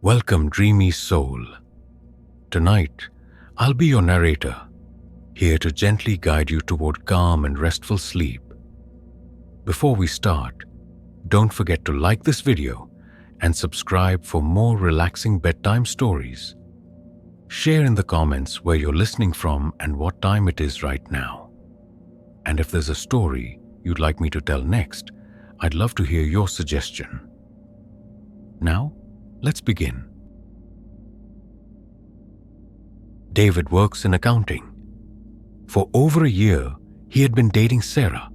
Welcome, dreamy soul. Tonight, I'll be your narrator, here to gently guide you toward calm and restful sleep. Before we start, don't forget to like this video and subscribe for more relaxing bedtime stories. Share in the comments where you're listening from and what time it is right now. And if there's a story you'd like me to tell next, I'd love to hear your suggestion. Now, let's begin. David works in accounting. For over a year, he had been dating Sarah.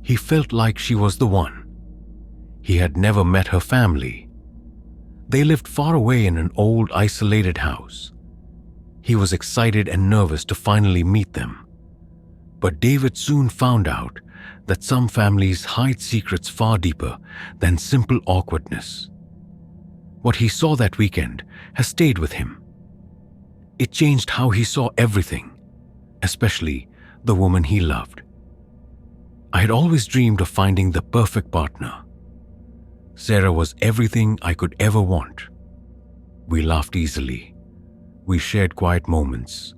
He felt like she was the one. He had never met her family. They lived far away in an old, isolated house. He was excited and nervous to finally meet them. But David soon found out that some families hide secrets far deeper than simple awkwardness. What he saw that weekend has stayed with him. It changed how he saw everything, especially the woman he loved. I had always dreamed of finding the perfect partner. Sarah was everything I could ever want. We laughed easily. We shared quiet moments.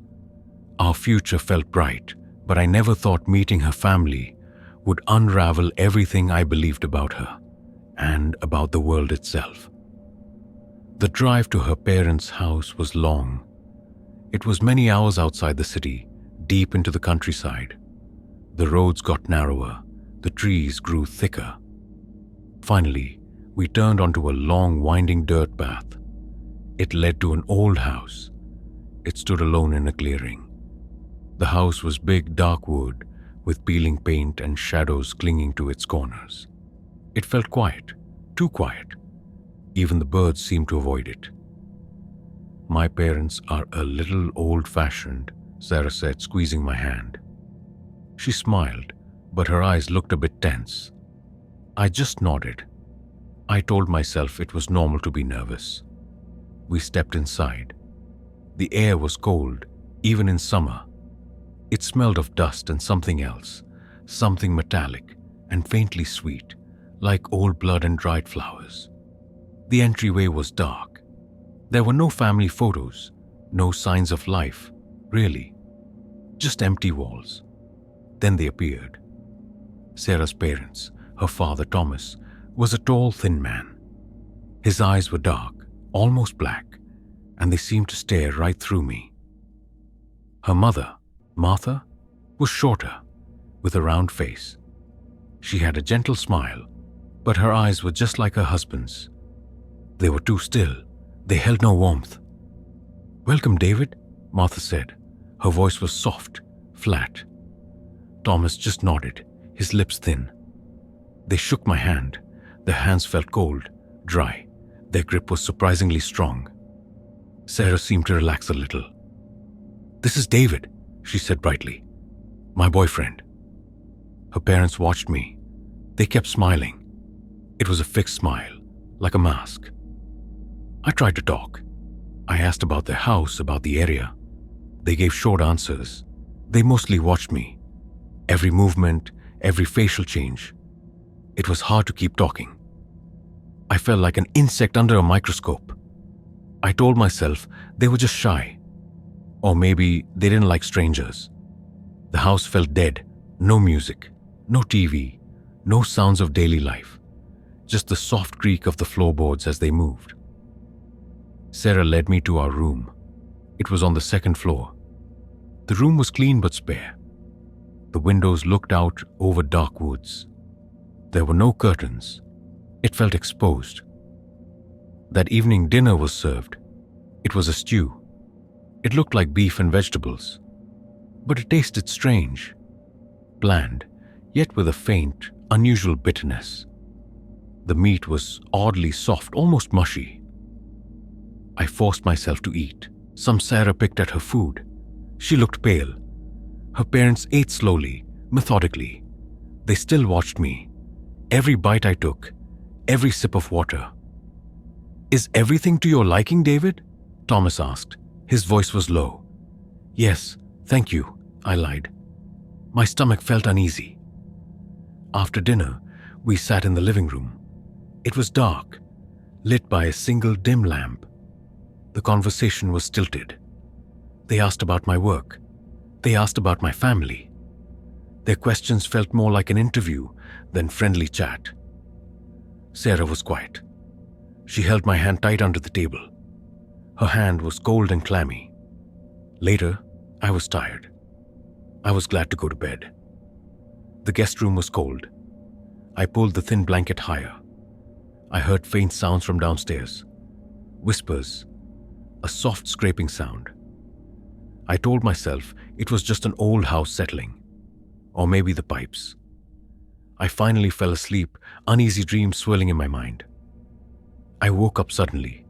Our future felt bright, but I never thought meeting her family would unravel everything I believed about her and about the world itself. The drive to her parents' house was long. It was many hours outside the city, deep into the countryside. The roads got narrower, the trees grew thicker. Finally, we turned onto a long, winding dirt path. It led to an old house. It stood alone in a clearing. The house was big, dark wood, with peeling paint and shadows clinging to its corners. It felt quiet, too quiet. Even the birds seemed to avoid it. "My parents are a little old-fashioned," Sarah said, squeezing my hand. She smiled, but her eyes looked a bit tense. I just nodded. I told myself it was normal to be nervous. We stepped inside. The air was cold, even in summer. It smelled of dust and something else, something metallic and faintly sweet, like old blood and dried flowers. The entryway was dark. There were no family photos, no signs of life, really. Just empty walls. Then they appeared. Sarah's parents, her father Thomas, was a tall, thin man. His eyes were dark, almost black, and they seemed to stare right through me. Her mother, Martha, was shorter, with a round face. She had a gentle smile, but her eyes were just like her husband's. They were too still. They held no warmth. "Welcome, David," Martha said. Her voice was soft, flat. Thomas just nodded, his lips thin. They shook my hand. Their hands felt cold, dry. Their grip was surprisingly strong. Sarah seemed to relax a little. "This is David," she said brightly. "My boyfriend." Her parents watched me. They kept smiling. It was a fixed smile, like a mask. I tried to talk. I asked about their house, about the area. They gave short answers. They mostly watched me. Every movement, every facial change. It was hard to keep talking. I felt like an insect under a microscope. I told myself they were just shy. Or maybe they didn't like strangers. The house felt dead. No music, no TV, no sounds of daily life. Just the soft creak of the floorboards as they moved. Sarah led me to our room. It was on the second floor. The room was clean but spare. The windows looked out over dark woods. There were no curtains. It felt exposed. That evening dinner was served. It was a stew. It looked like beef and vegetables. But it tasted strange. Bland, yet with a faint, unusual bitterness. The meat was oddly soft, almost mushy. I forced myself to eat. Some Sarah picked at her food. She looked pale. Her parents ate slowly, methodically. They still watched me. Every bite I took, every sip of water. "Is everything to your liking, David?" Thomas asked. His voice was low. "Yes, thank you," I lied. My stomach felt uneasy. After dinner, we sat in the living room. It was dark. lit by a single dim lamp. The conversation was stilted. They asked about my work. They asked about my family. Their questions felt more like an interview than friendly chat. Sarah was quiet. She held my hand tight under the table. Her hand was cold and clammy. Later, I was tired. I was glad to go to bed. The guest room was cold. I pulled the thin blanket higher. I heard faint sounds from downstairs. Whispers. A soft scraping sound. I told myself it was just an old house settling. Or maybe the pipes. I finally fell asleep, uneasy dreams swirling in my mind. I woke up suddenly.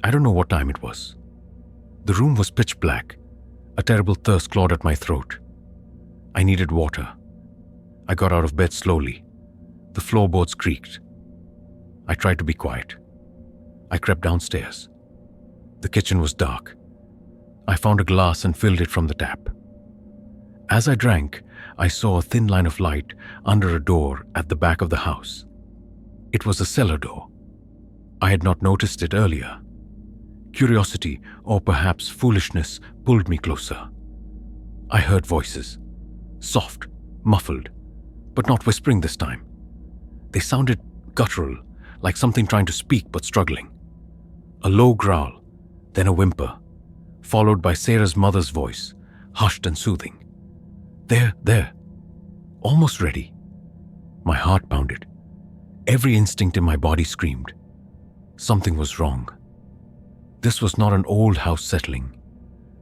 I don't know what time it was. The room was pitch black. A terrible thirst clawed at my throat. I needed water. I got out of bed slowly. The floorboards creaked. I tried to be quiet. I crept downstairs. The kitchen was dark. I found a glass and filled it from the tap. As I drank, I saw a thin line of light under a door at the back of the house. It was a cellar door. I had not noticed it earlier. Curiosity, or perhaps foolishness, pulled me closer. I heard voices. Soft, muffled, but not whispering this time. They sounded guttural, like something trying to speak but struggling. A low growl, then a whimper, followed by Sarah's mother's voice, hushed and soothing. There. Almost ready. My heart pounded. Every instinct in my body screamed. Something was wrong. This was not an old house settling.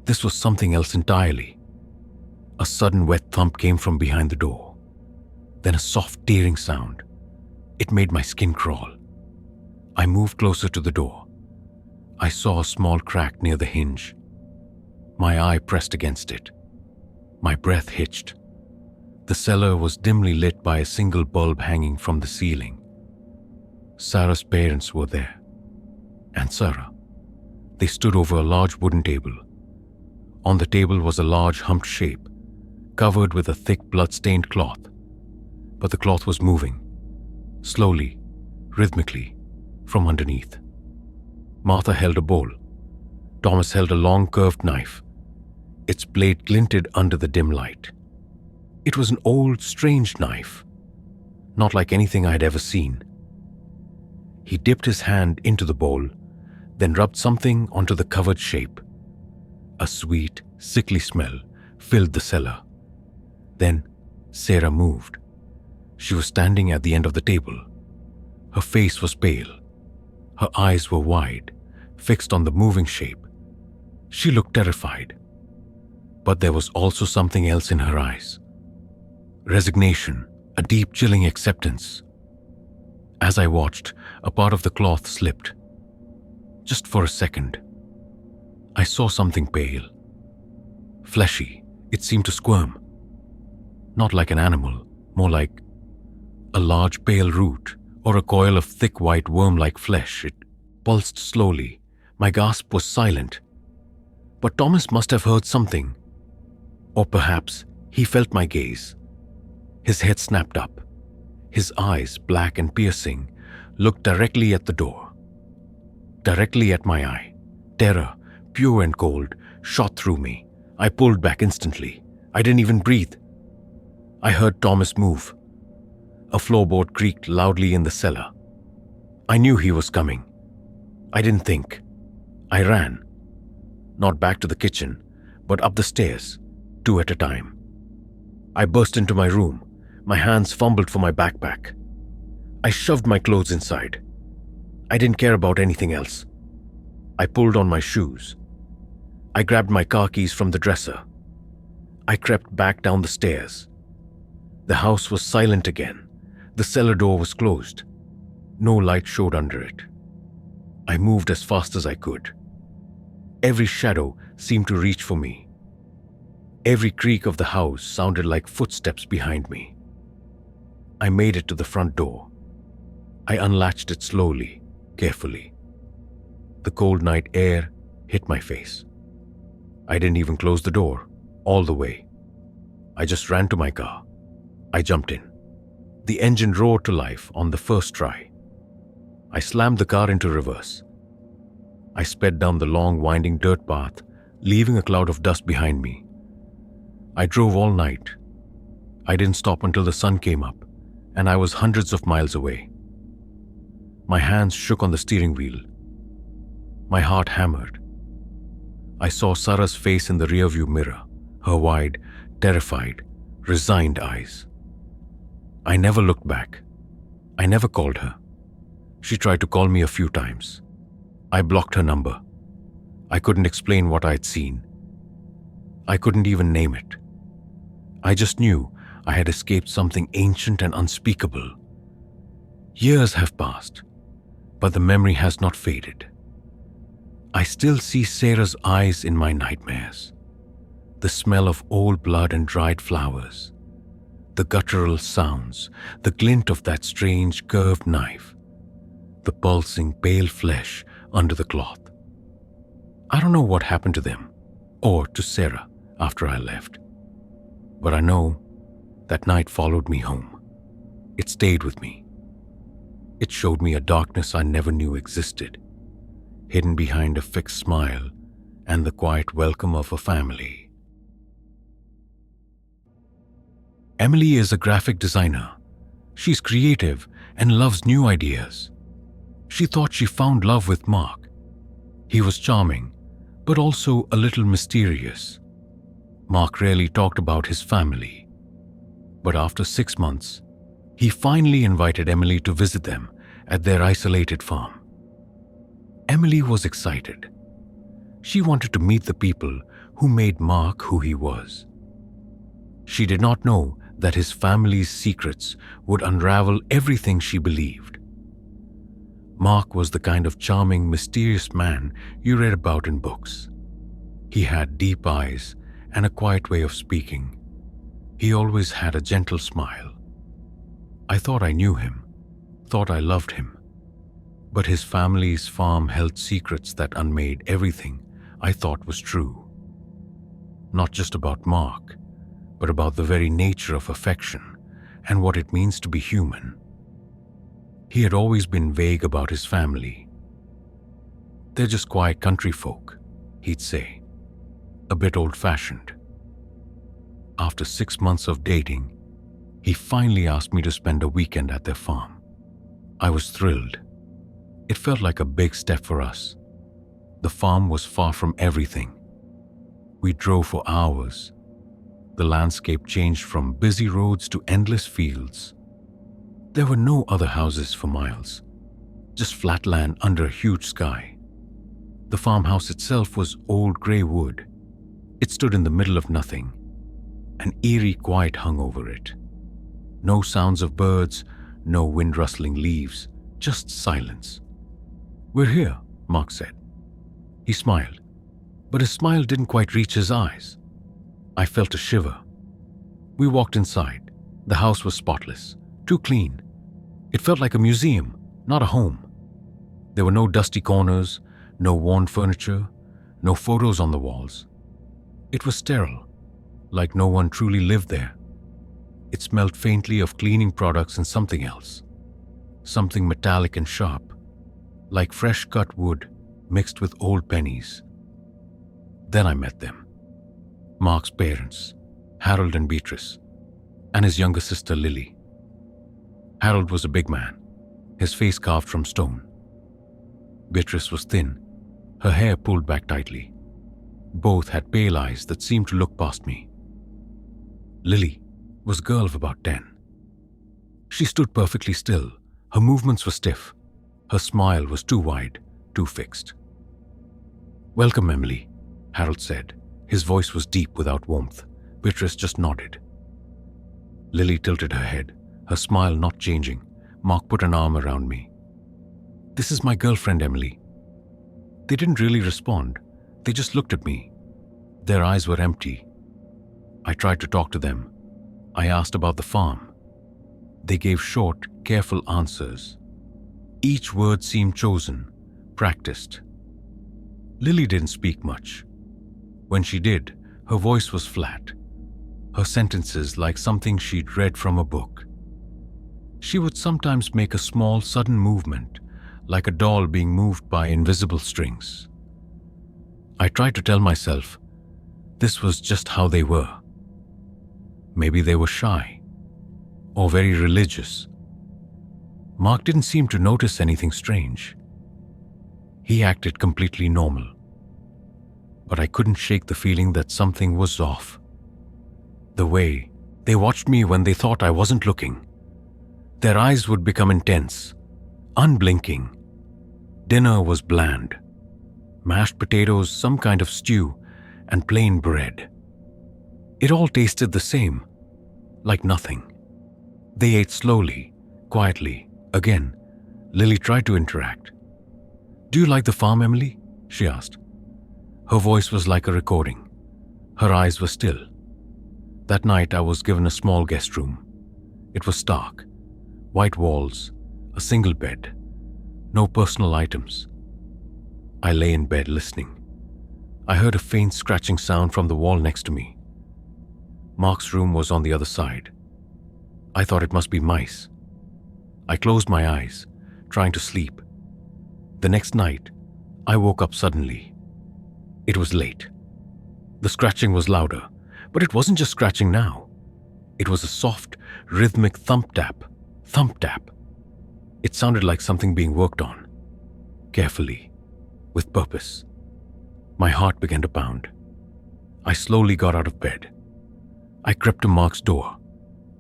This was something else entirely. A sudden wet thump came from behind the door. Then a soft tearing sound. It made my skin crawl. I moved closer to the door. I saw a small crack near the hinge. My eye pressed against it. My breath hitched. The cellar was dimly lit by a single bulb hanging from the ceiling. Sarah's parents were there. And Sarah. They stood over a large wooden table. On the table was a large humped shape, covered with a thick blood-stained cloth. But the cloth was moving, slowly, rhythmically, from underneath. Martha held a bowl. Thomas held a long curved knife. Its blade glinted under the dim light. It was an old, strange knife, not like anything I had ever seen. He dipped his hand into the bowl, then rubbed something onto the covered shape. A sweet, sickly smell filled the cellar. Then Sarah moved. She was standing at the end of the table. Her face was pale. Her eyes were wide, fixed on the moving shape. She looked terrified. But there was also something else in her eyes. Resignation, a deep, chilling acceptance. As I watched, a part of the cloth slipped. Just for a second. I saw something pale. Fleshy, it seemed to squirm. Not like an animal, more like a large pale root or a coil of thick white worm-like flesh. It pulsed slowly. My gasp was silent. But Thomas must have heard something. Or perhaps he felt my gaze. His head snapped up. His eyes, black and piercing, looked directly at the door. Directly at my eye. Terror, pure and cold, shot through me. I pulled back instantly. I didn't even breathe. I heard Thomas move. A floorboard creaked loudly in the cellar. I knew he was coming. I didn't think. I ran. Not back to the kitchen, but up the stairs, 2 at a time. I burst into my room. My hands fumbled for my backpack. I shoved my clothes inside. I didn't care about anything else. I pulled on my shoes. I grabbed my car keys from the dresser. I crept back down the stairs. The house was silent again. The cellar door was closed. No light showed under it. I moved as fast as I could. Every shadow seemed to reach for me. Every creak of the house sounded like footsteps behind me. I made it to the front door. I unlatched it slowly, carefully. The cold night air hit my face. I didn't even close the door all the way. I just ran to my car. I jumped in. The engine roared to life on the first try. I slammed the car into reverse. I sped down the long, winding dirt path, leaving a cloud of dust behind me. I drove all night. I didn't stop until the sun came up, and I was hundreds of miles away. My hands shook on the steering wheel. My heart hammered. I saw Sarah's face in the rearview mirror, her wide, terrified, resigned eyes. I never looked back. I never called her. She tried to call me a few times. I blocked her number. I couldn't explain what I had seen. I couldn't even name it. I just knew I had escaped something ancient and unspeakable. Years have passed, but the memory has not faded. I still see Sarah's eyes in my nightmares. The smell of old blood and dried flowers. The guttural sounds, the glint of that strange curved knife. The pulsing pale flesh under the cloth. I don't know what happened to them, or to Sarah after I left. But I know that night followed me home. It stayed with me. It showed me a darkness I never knew existed, hidden behind a fixed smile and the quiet welcome of a family. Emily is a graphic designer. She's creative and loves new ideas. She thought she found love with Mark. He was charming, but also a little mysterious. Mark rarely talked about his family. But after 6 months, he finally invited Emily to visit them at their isolated farm. Emily was excited. She wanted to meet the people who made Mark who he was. She did not know that his family's secrets would unravel everything she believed. Mark was the kind of charming, mysterious man you read about in books. He had deep eyes and a quiet way of speaking. He always had a gentle smile. I thought I knew him, thought I loved him. But his family's farm held secrets that unmade everything I thought was true. Not just about Mark, but about the very nature of affection and what it means to be human. He had always been vague about his family. They're just quiet country folk, he'd say, a bit old-fashioned. After 6 months of dating, he finally asked me to spend a weekend at their farm. I was thrilled. It felt like a big step for us. The farm was far from everything. We drove for hours. The landscape changed from busy roads to endless fields. There were no other houses for miles, just flat land under a huge sky. The farmhouse itself was old grey wood. It stood in the middle of nothing. An eerie quiet hung over it. No sounds of birds, no wind rustling leaves, just silence. "We're here," Mark said. He smiled, but his smile didn't quite reach his eyes. I felt a shiver. We walked inside. The house was spotless, too clean. It felt like a museum, not a home. There were no dusty corners, no worn furniture, no photos on the walls. It was sterile, like no one truly lived there. It smelled faintly of cleaning products and something else. Something metallic and sharp, like fresh cut wood mixed with old pennies. Then I met them. Mark's parents, Harold and Beatrice, and his younger sister Lily. Harold was a big man, his face carved from stone. Beatrice was thin, her hair pulled back tightly. Both had pale eyes that seemed to look past me. Lily was a girl of about 10. She stood perfectly still. Her movements were stiff. Her smile was too wide, too fixed. "Welcome, Emily," Harold said. His voice was deep without warmth. Beatrice just nodded. Lily tilted her head, her smile not changing. Mark put an arm around me. "This is my girlfriend, Emily." They didn't really respond. They just looked at me. Their eyes were empty. I tried to talk to them. I asked about the farm. They gave short, careful answers. Each word seemed chosen, practiced. Lily didn't speak much. When she did, her voice was flat. Her sentences like something she'd read from a book. She would sometimes make a small, sudden movement, like a doll being moved by invisible strings. I tried to tell myself this was just how they were. Maybe they were shy or very religious. Mark didn't seem to notice anything strange. He acted completely normal. But I couldn't shake the feeling that something was off. The way they watched me when they thought I wasn't looking. Their eyes would become intense, unblinking. Dinner was bland. Mashed potatoes, some kind of stew, and plain bread. It all tasted the same, like nothing. They ate slowly, quietly. Again, Lily tried to interact. "Do you like the farm, Emily?" she asked. Her voice was like a recording. Her eyes were still. That night I was given a small guest room. It was stark. White walls, a single bed, no personal items. I lay in bed listening. I heard a faint scratching sound from the wall next to me. Mark's room was on the other side. I thought it must be mice. I closed my eyes, trying to sleep. The next night, I woke up suddenly. It was late. The scratching was louder, but it wasn't just scratching now. It was a soft, rhythmic thump tap. It sounded like something being worked on, carefully, with purpose. My heart began to pound. I slowly got out of bed. I crept to Mark's door.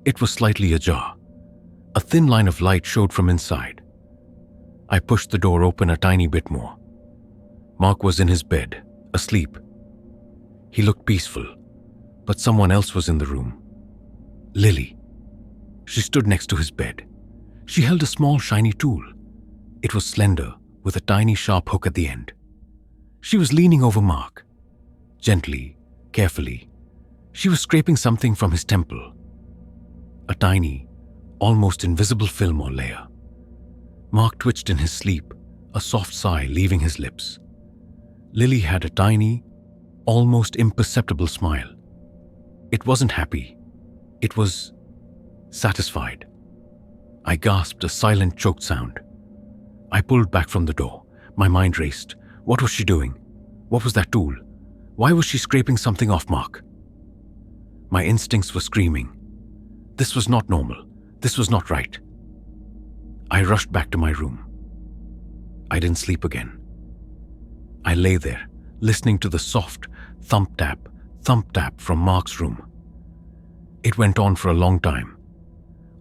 It was slightly ajar. A thin line of light showed from inside. I pushed the door open a tiny bit more. Mark was in his bed, asleep. He looked peaceful, but someone else was in the room. Lily. She stood next to his bed. She held a small shiny tool. It was slender, with a tiny sharp hook at the end. She was leaning over Mark. Gently, carefully, she was scraping something from his temple. A tiny, almost invisible film or layer. Mark twitched in his sleep, a soft sigh leaving his lips. Lily had a tiny, almost imperceptible smile. It wasn't happy. It was satisfied. I gasped a silent choked sound. I pulled back from the door. My mind raced. What was she doing? What was that tool? Why was she scraping something off Mark? My instincts were screaming. This was not normal. This was not right. I rushed back to my room. I didn't sleep again. I lay there, listening to the soft thump tap from Mark's room. It went on for a long time.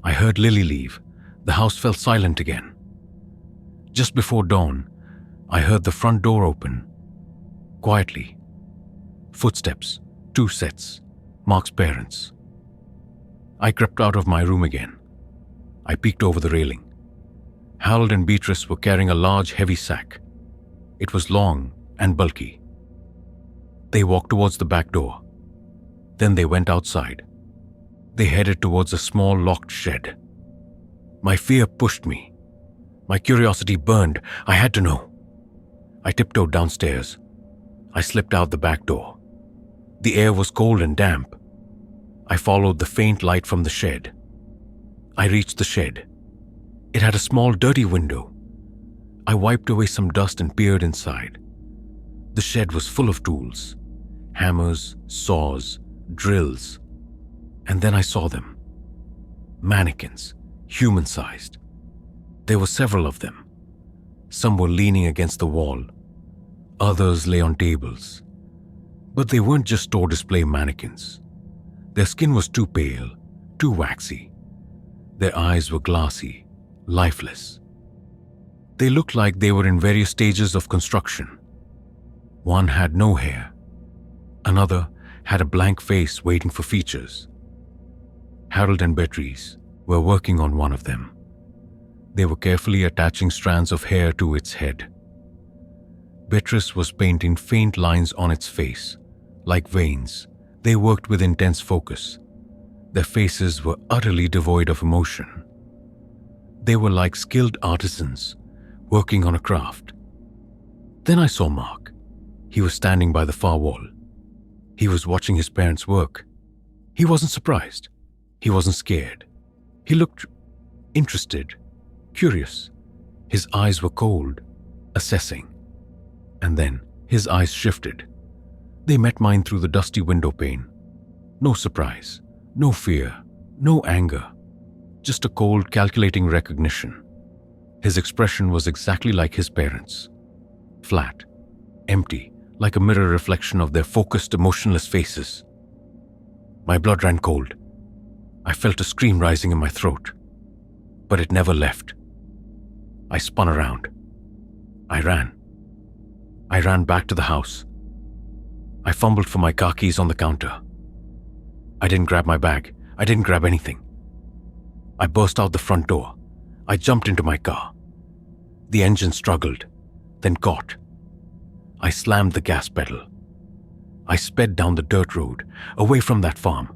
I heard Lily leave. The house fell silent again. Just before dawn, I heard the front door open. Quietly. Footsteps, 2 sets, Mark's parents. I crept out of my room again. I peeked over the railing. Harold and Beatrice were carrying a large, heavy sack. It was long and bulky. They walked towards the back door. Then they went outside. They headed towards a small, locked shed. My fear pushed me. My curiosity burned. I had to know. I tiptoed downstairs. I slipped out the back door. The air was cold and damp. I followed the faint light from the shed. I reached the shed. It had a small, dirty window. I wiped away some dust and peered inside. The shed was full of tools. Hammers, saws, drills. And then I saw them. Mannequins, human-sized. There were several of them. Some were leaning against the wall. Others lay on tables. But they weren't just store display mannequins. Their skin was too pale, too waxy. Their eyes were glassy, lifeless. They looked like they were in various stages of construction. One had no hair. Another had a blank face waiting for features. Harold and Beatrice were working on one of them. They were carefully attaching strands of hair to its head. Beatrice was painting faint lines on its face, like veins. They worked with intense focus. Their faces were utterly devoid of emotion. They were like skilled artisans working on a craft. Then I saw Mark. He was standing by the far wall. He was watching his parents work. He wasn't surprised. He wasn't scared. He looked interested, curious. His eyes were cold, assessing. And then his eyes shifted. They met mine through the dusty window pane. No surprise, no fear, no anger, just a cold, calculating recognition. His expression was exactly like his parents'. Flat, empty, like a mirror reflection of their focused, emotionless faces. My blood ran cold. I felt a scream rising in my throat, but it never left. I spun around. I ran. I ran back to the house. I fumbled for my car keys on the counter. I didn't grab my bag. I didn't grab anything. I burst out the front door. I jumped into my car. The engine struggled, then caught. I slammed the gas pedal. I sped down the dirt road, away from that farm,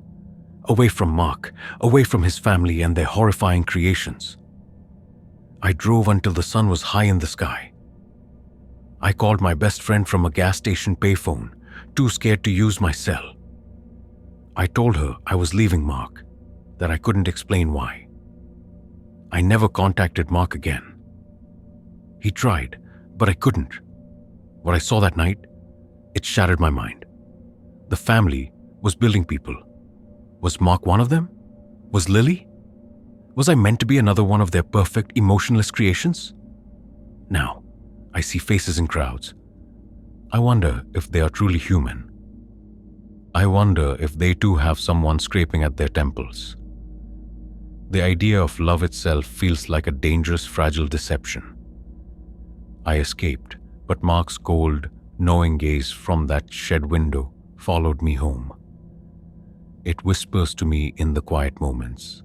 away from Mark, away from his family and their horrifying creations. I drove until the sun was high in the sky. I called my best friend from a gas station payphone, too scared to use my cell. I told her I was leaving Mark, that I couldn't explain why. I never contacted Mark again. He tried, but I couldn't. What I saw that night, it shattered my mind. The family was building people. Was Mark one of them? Was Lily? Was I meant to be another one of their perfect, emotionless creations? Now, I see faces in crowds. I wonder if they are truly human. I wonder if they too have someone scraping at their temples. The idea of love itself feels like a dangerous, fragile deception. I escaped, but Mark's cold, knowing gaze from that shed window followed me home. It whispers to me in the quiet moments.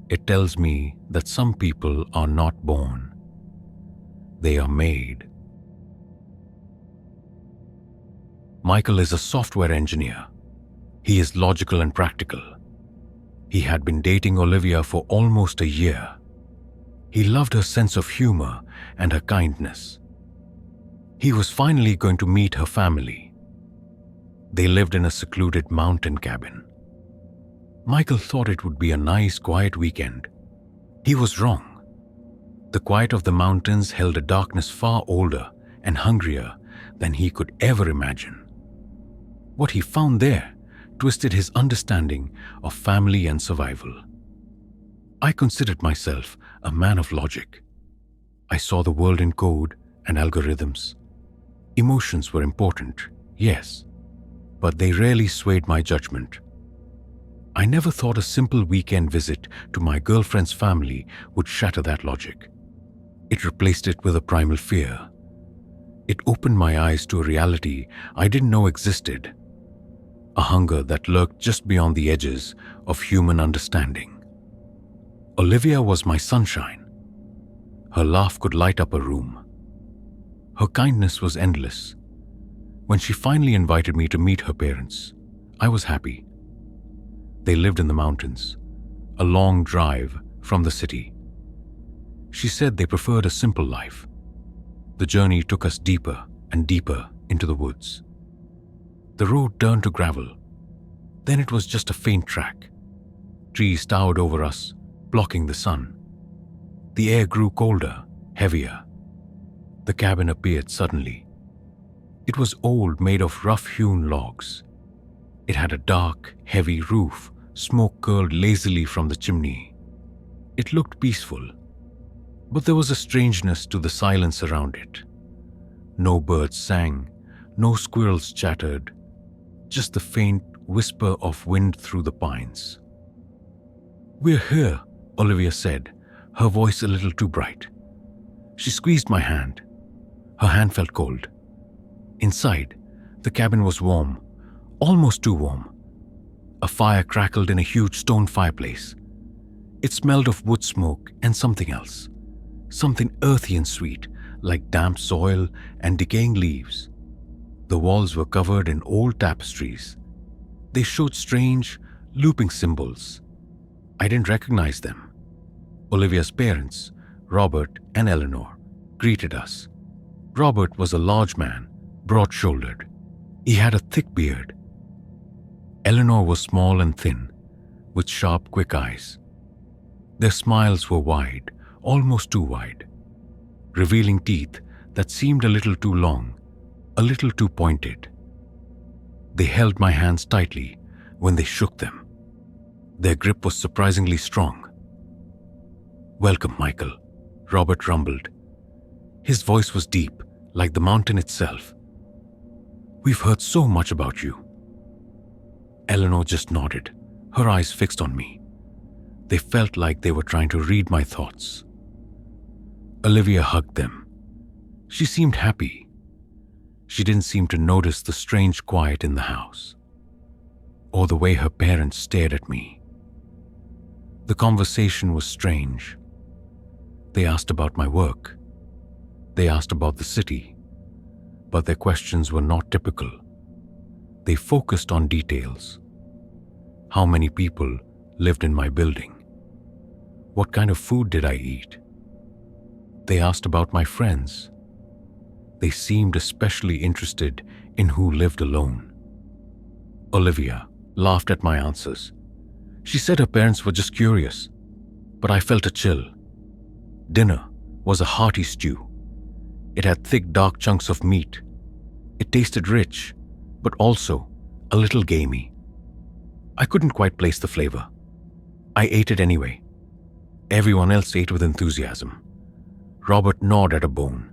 It tells me that some people are not born. They are made. Michael is a software engineer. He is logical and practical. He had been dating Olivia for almost a year. He loved her sense of humor and her kindness. He was finally going to meet her family. They lived in a secluded mountain cabin. Michael thought it would be a nice, quiet weekend. He was wrong. The quiet of the mountains held a darkness far older and hungrier than he could ever imagine. What he found there twisted his understanding of family and survival. I considered myself a man of logic. I saw the world in code and algorithms. Emotions were important, yes, but they rarely swayed my judgment. I never thought a simple weekend visit to my girlfriend's family would shatter that logic. It replaced it with a primal fear. It opened my eyes to a reality I didn't know existed, a hunger that lurked just beyond the edges of human understanding. Olivia was my sunshine. Her laugh could light up a room. Her kindness was endless. When she finally invited me to meet her parents, I was happy. They lived in the mountains, a long drive from the city. She said they preferred a simple life. The journey took us deeper and deeper into the woods. The road turned to gravel. Then it was just a faint track. Trees towered over us, blocking the sun. The air grew colder, heavier. The cabin appeared suddenly. It was old, made of rough-hewn logs. It had a dark, heavy roof. Smoke curled lazily from the chimney. It looked peaceful, but there was a strangeness to the silence around it. No birds sang, no squirrels chattered, just the faint whisper of wind through the pines. "We're here," Olivia said, her voice a little too bright. She squeezed my hand. Her hand felt cold. Inside, the cabin was warm, almost too warm. A fire crackled in a huge stone fireplace. It smelled of wood smoke and something else, something earthy and sweet, like damp soil and decaying leaves. The walls were covered in old tapestries. They showed strange, looping symbols. I didn't recognize them. Olivia's parents, Robert and Eleanor, greeted us. Robert was a large man, broad-shouldered. He had a thick beard. Eleanor was small and thin, with sharp, quick eyes. Their smiles were wide, almost too wide. revealing teeth that seemed a little too long, a little too pointed. They held my hands tightly when they shook them. Their grip was surprisingly strong. "Welcome, Michael," Robert rumbled. His voice was deep, like the mountain itself. "We've heard so much about you." Eleanor just nodded, her eyes fixed on me. They felt like they were trying to read my thoughts. Olivia hugged them. She seemed happy. She didn't seem to notice the strange quiet in the house, or the way her parents stared at me. The conversation was strange. They asked about my work. They asked about the city, but their questions were not typical. They focused on details. How many people lived in my building? What kind of food did I eat? They asked about my friends. They seemed especially interested in who lived alone. Olivia laughed at my answers. She said her parents were just curious, but I felt a chill. Dinner was a hearty stew. It had thick, dark chunks of meat. It tasted rich, but also a little gamey. I couldn't quite place the flavor. I ate it anyway. Everyone else ate with enthusiasm. Robert gnawed at a bone.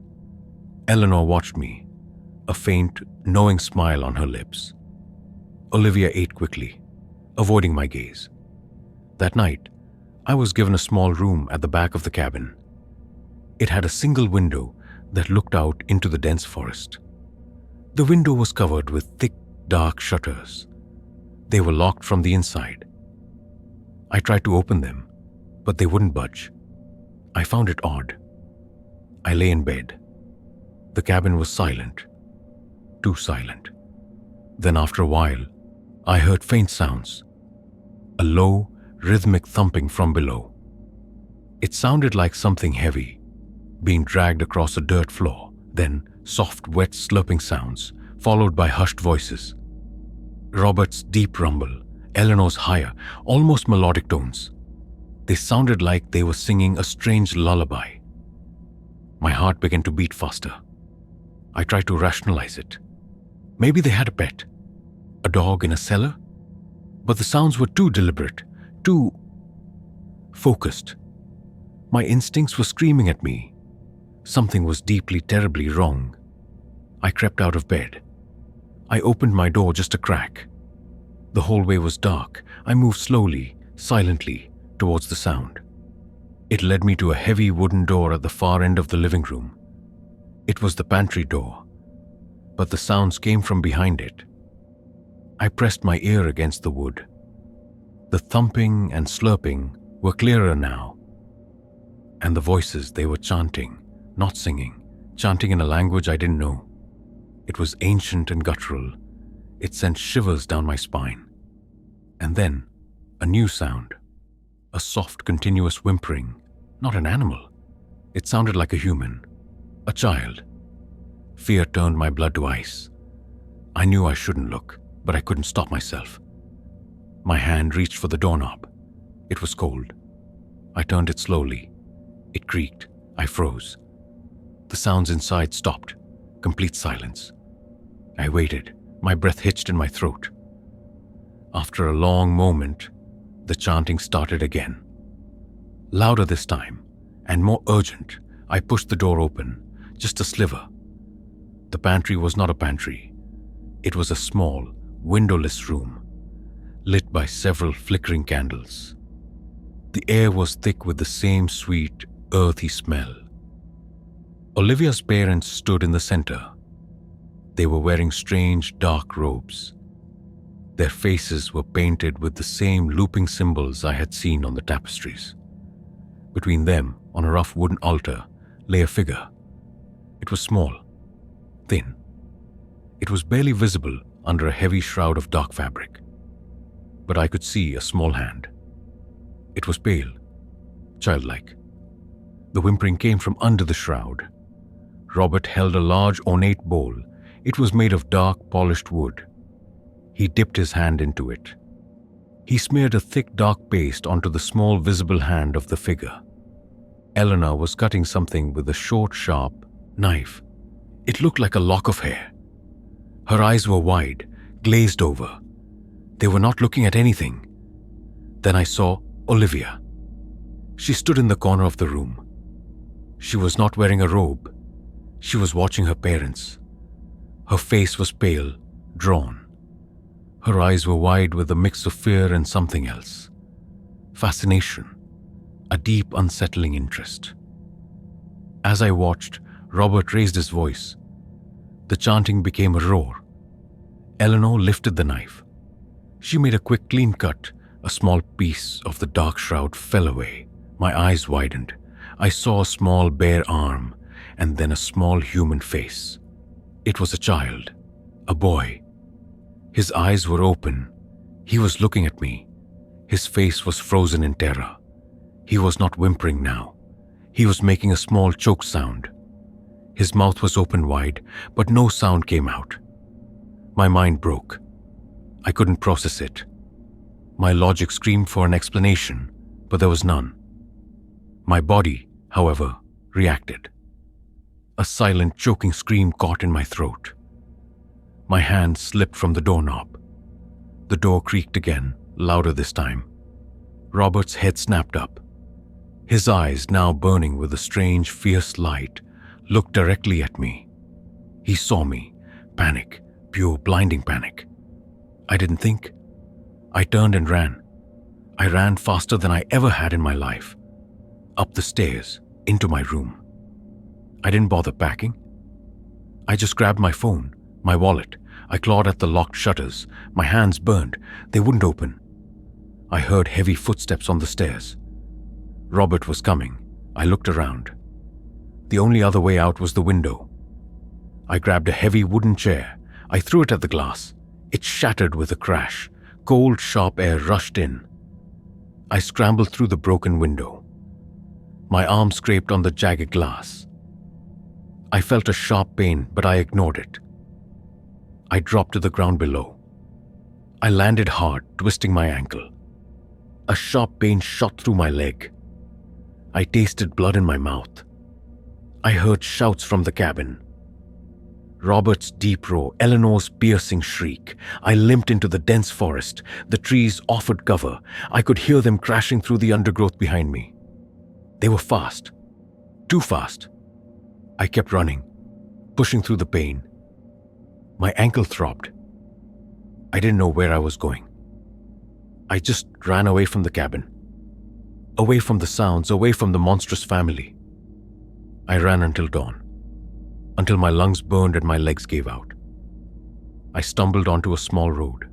Eleanor watched me, a faint, knowing smile on her lips. Olivia ate quickly, avoiding my gaze. That night, I was given a small room at the back of the cabin. It had a single window that looked out into the dense forest. The window was covered with thick, dark shutters. They were locked from the inside. I tried to open them, but they wouldn't budge. I found it odd. I lay in bed. The cabin was silent, too silent. Then after a while, I heard faint sounds, a low, rhythmic thumping from below. It sounded like something heavy being dragged across a dirt floor, then soft, wet slurping sounds, followed by hushed voices. Robert's deep rumble, Eleanor's higher, almost melodic tones. They sounded like they were singing a strange lullaby. My heart began to beat faster. I tried to rationalize it. Maybe they had a pet, a dog in a cellar? But the sounds were too deliberate, too focused. My instincts were screaming at me. Something was deeply, terribly wrong. I crept out of bed. I opened my door just a crack. The hallway was dark. I moved slowly, silently, towards the sound. It led me to a heavy wooden door at the far end of the living room. It was the pantry door, but the sounds came from behind it. I pressed my ear against the wood. The thumping and slurping were clearer now. And the voices, they were chanting, not singing, chanting in a language I didn't know. It was ancient and guttural. It sent shivers down my spine. And then, a new sound. A soft, continuous whimpering. Not an animal. It sounded like a human. A child. Fear turned my blood to ice. I knew I shouldn't look, but I couldn't stop myself. My hand reached for the doorknob. It was cold. I turned it slowly. It creaked. I froze. The sounds inside stopped. Complete silence. I waited, my breath hitched in my throat. After a long moment, the chanting started again. Louder this time, and more urgent. I pushed the door open, just a sliver. The pantry was not a pantry. It was a small, windowless room, lit by several flickering candles. The air was thick with the same sweet, earthy smell. Olivia's parents stood in the center. They were wearing strange, dark robes. Their faces were painted with the same looping symbols I had seen on the tapestries. Between them, on a rough wooden altar, lay a figure. It was small, thin. It was barely visible under a heavy shroud of dark fabric. But I could see a small hand. It was pale, childlike. The whimpering came from under the shroud. Robert held a large, ornate bowl. It was made of dark, polished wood. He dipped his hand into it. He smeared a thick, dark paste onto the small, visible hand of the figure. Eleanor was cutting something with a short, sharp knife. It looked like a lock of hair. Her eyes were wide, glazed over. They were not looking at anything. Then I saw Olivia. She stood in the corner of the room. She was not wearing a robe. She was watching her parents. Her face was pale, drawn. Her eyes were wide with a mix of fear and something else. Fascination, a deep, unsettling interest. As I watched, Robert raised his voice. The chanting became a roar. Eleanor lifted the knife. She made a quick, clean cut. A small piece of the dark shroud fell away. My eyes widened. I saw a small bare arm and then a small human face. It was a child, a boy. His eyes were open. He was looking at me. His face was frozen in terror. He was not whimpering now. He was making a small choke sound. His mouth was open wide, but no sound came out. My mind broke. I couldn't process it. My logic screamed for an explanation, but there was none. My body, however, reacted. A silent, choking scream caught in my throat. My hand slipped from the doorknob. The door creaked again, louder this time. Robert's head snapped up. His eyes, now burning with a strange, fierce light, looked directly at me. He saw me. Panic, pure, blinding panic. I didn't think. I turned and ran. I ran faster than I ever had in my life. Up the stairs, into my room. I didn't bother packing. I just grabbed my phone, my wallet. I clawed at the locked shutters. My hands burned. They wouldn't open. I heard heavy footsteps on the stairs. Robert was coming. I looked around. The only other way out was the window. I grabbed a heavy wooden chair. I threw it at the glass. It shattered with a crash. Cold, sharp air rushed in. I scrambled through the broken window. My arm scraped on the jagged glass. I felt a sharp pain, but I ignored it. I dropped to the ground below. I landed hard, twisting my ankle. A sharp pain shot through my leg. I tasted blood in my mouth. I heard shouts from the cabin. Robert's deep roar, Eleanor's piercing shriek. I limped into the dense forest. The trees offered cover. I could hear them crashing through the undergrowth behind me. They were fast. Too fast. I kept running, pushing through the pain. My ankle throbbed. I didn't know where I was going. I just ran away from the cabin. Away from the sounds, away from the monstrous family. I ran until dawn. Until my lungs burned and my legs gave out. I stumbled onto a small road.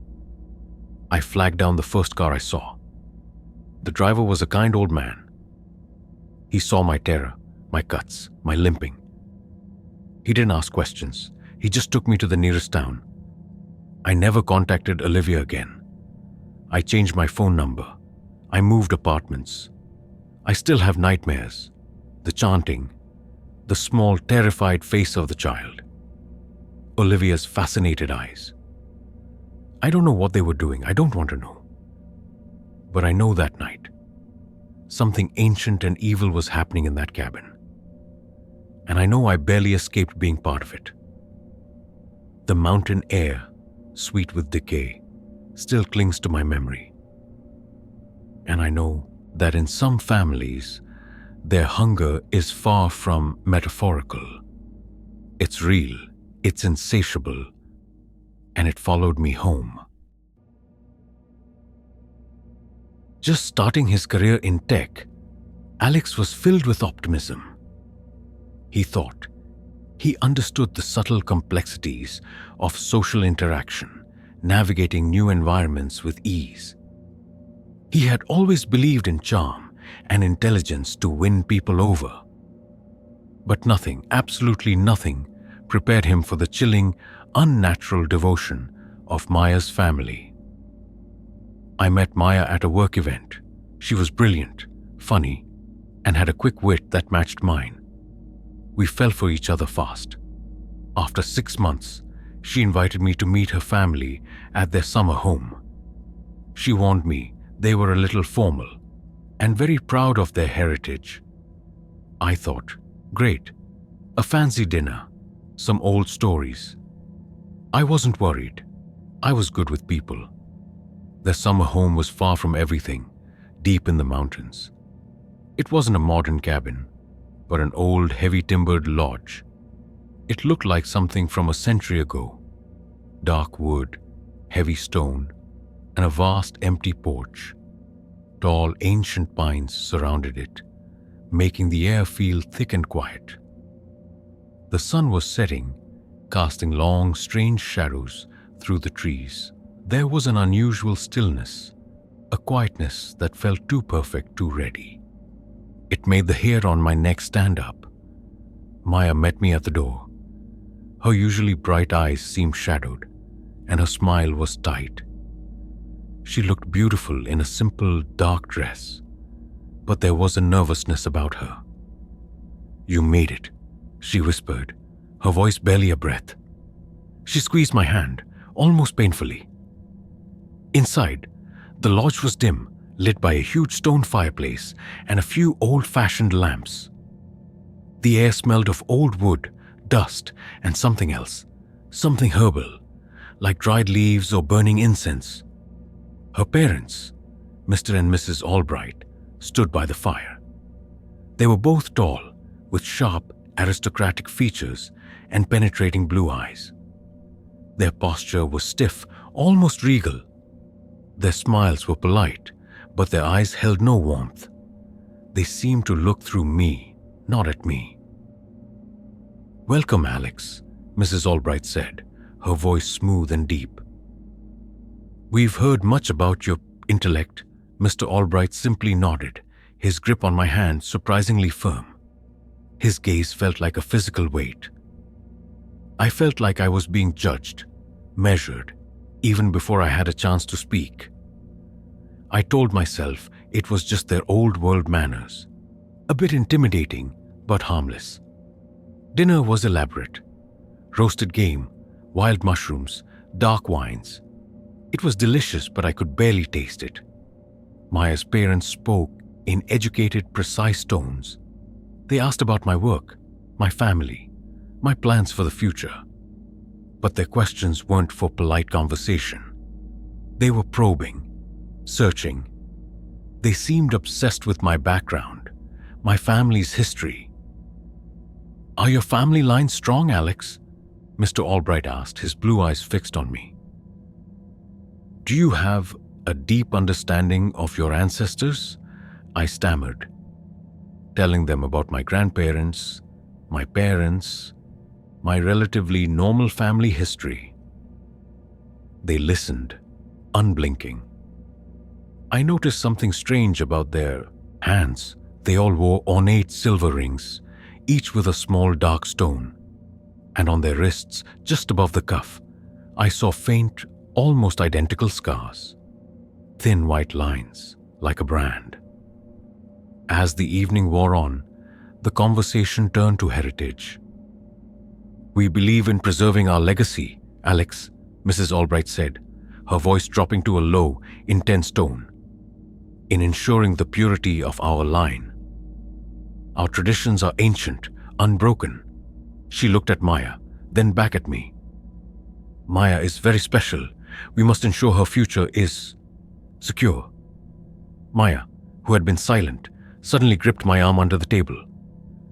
I flagged down the first car I saw. The driver was a kind old man. He saw my terror, my cuts, my limping. He didn't ask questions. He just took me to the nearest town. I never contacted Olivia again. I changed my phone number. I moved apartments. I still have nightmares. The chanting, the small, terrified face of the child, Olivia's fascinated eyes. I don't know what they were doing. I don't want to know. But I know that night, something ancient and evil was happening in that cabin. And I know I barely escaped being part of it. The mountain air, sweet with decay, still clings to my memory. And I know that in some families, their hunger is far from metaphorical. It's real, it's insatiable, and it followed me home. Just starting his career in tech, Alex was filled with optimism. He thought he understood the subtle complexities of social interaction, navigating new environments with ease. He had always believed in charm and intelligence to win people over. But nothing, absolutely nothing, prepared him for the chilling, unnatural devotion of Maya's family. I met Maya at a work event. She was brilliant, funny, and had a quick wit that matched mine. We fell for each other fast. After 6 months, she invited me to meet her family at their summer home. She warned me they were a little formal and very proud of their heritage. I thought, great, a fancy dinner, some old stories. I wasn't worried. I was good with people. Their summer home was far from everything, deep in the mountains. It wasn't a modern cabin, but an old, heavy-timbered lodge. It looked like something from a century ago. Dark wood, heavy stone, and a vast empty porch. Tall, ancient pines surrounded it, making the air feel thick and quiet. The sun was setting, casting long, strange shadows through the trees. There was an unusual stillness, a quietness that felt too perfect, too ready. It made the hair on my neck stand up. Maya met me at the door. Her usually bright eyes seemed shadowed, and her smile was tight. She looked beautiful in a simple, dark dress, but there was a nervousness about her. "You made it," she whispered, her voice barely a breath. She squeezed my hand, almost painfully. Inside, the lodge was dim, lit by a huge stone fireplace and a few old-fashioned lamps. The air smelled of old wood, dust, and something else, something herbal, like dried leaves or burning incense. Her parents, Mr. and Mrs. Albright, stood by the fire. They were both tall, with sharp, aristocratic features and penetrating blue eyes. Their posture was stiff, almost regal. Their smiles were polite, but their eyes held no warmth. They seemed to look through me, not at me. "Welcome, Alex," Mrs. Albright said, her voice smooth and deep. "We've heard much about your intellect." Mr. Albright simply nodded, his grip on my hand surprisingly firm. His gaze felt like a physical weight. I felt like I was being judged, measured, even before I had a chance to speak. I told myself it was just their old world manners, a bit intimidating but harmless. Dinner was elaborate. Roasted game, wild mushrooms, dark wines. It was delicious, but I could barely taste it. Maya's parents spoke in educated, precise tones. They asked about my work, my family, my plans for the future. But their questions weren't for polite conversation. They were probing, searching. They seemed obsessed with my background, my family's history. "Are your family lines strong, Alex?" Mr. Albright asked, his blue eyes fixed on me. "Do you have a deep understanding of your ancestors?" I stammered, telling them about my grandparents, my parents, my relatively normal family history. They listened, unblinking. I noticed something strange about their hands. They all wore ornate silver rings, each with a small dark stone. And on their wrists, just above the cuff, I saw faint, almost identical scars. Thin white lines, like a brand. As the evening wore on, the conversation turned to heritage. "We believe in preserving our legacy, Alex," Mrs. Albright said, her voice dropping to a low, intense tone. "In ensuring the purity of our line. Our traditions are ancient, unbroken." She looked at Maya, then back at me. "Maya is very special. We must ensure her future is secure." Maya, who had been silent, suddenly gripped my arm under the table.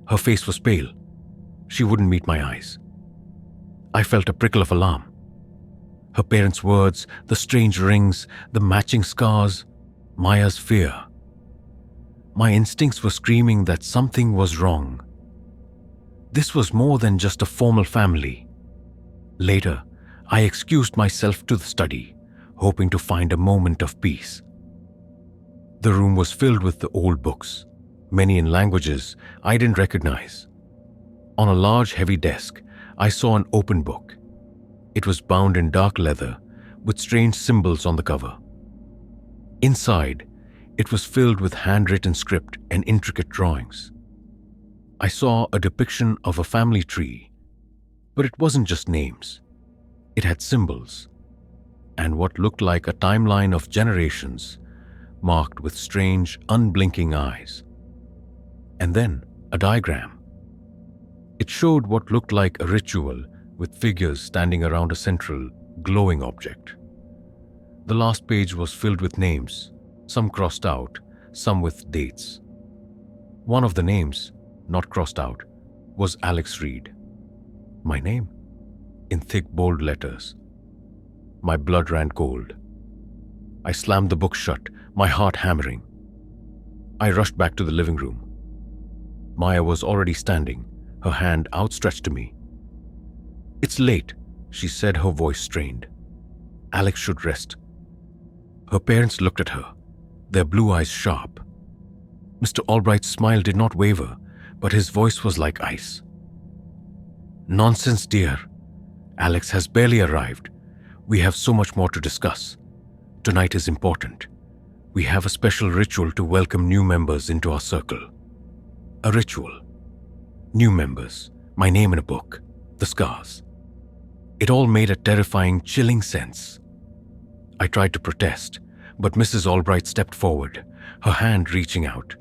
Her face was pale. She wouldn't meet my eyes. I felt a prickle of alarm. Her parents' words, the strange rings, the matching scars, Maya's fear. My instincts were screaming that something was wrong. This was more than just a formal family. Later, I excused myself to the study, hoping to find a moment of peace. The room was filled with the old books, many in languages I didn't recognize. On a large, heavy desk, I saw an open book. It was bound in dark leather, with strange symbols on the cover. Inside, it was filled with handwritten script and intricate drawings. I saw a depiction of a family tree, but it wasn't just names. It had symbols, and what looked like a timeline of generations, marked with strange, unblinking eyes. And then a diagram. It showed what looked like a ritual with figures standing around a central, glowing object. The last page was filled with names, some crossed out, some with dates. One of the names, not crossed out, was Alex Reed. My name, in thick, bold letters. My blood ran cold. I slammed the book shut, my heart hammering. I rushed back to the living room. Maya was already standing, her hand outstretched to me. "It's late," she said, her voice strained. "Alex should rest." Her parents looked at her, their blue eyes sharp. Mr. Albright's smile did not waver, but his voice was like ice. "Nonsense, dear. Alex has barely arrived. We have so much more to discuss. Tonight is important. We have a special ritual to welcome new members into our circle." A ritual. New members. My name in a book. The scars. It all made a terrifying, chilling sense. I tried to protest, but Mrs. Albright stepped forward, her hand reaching out.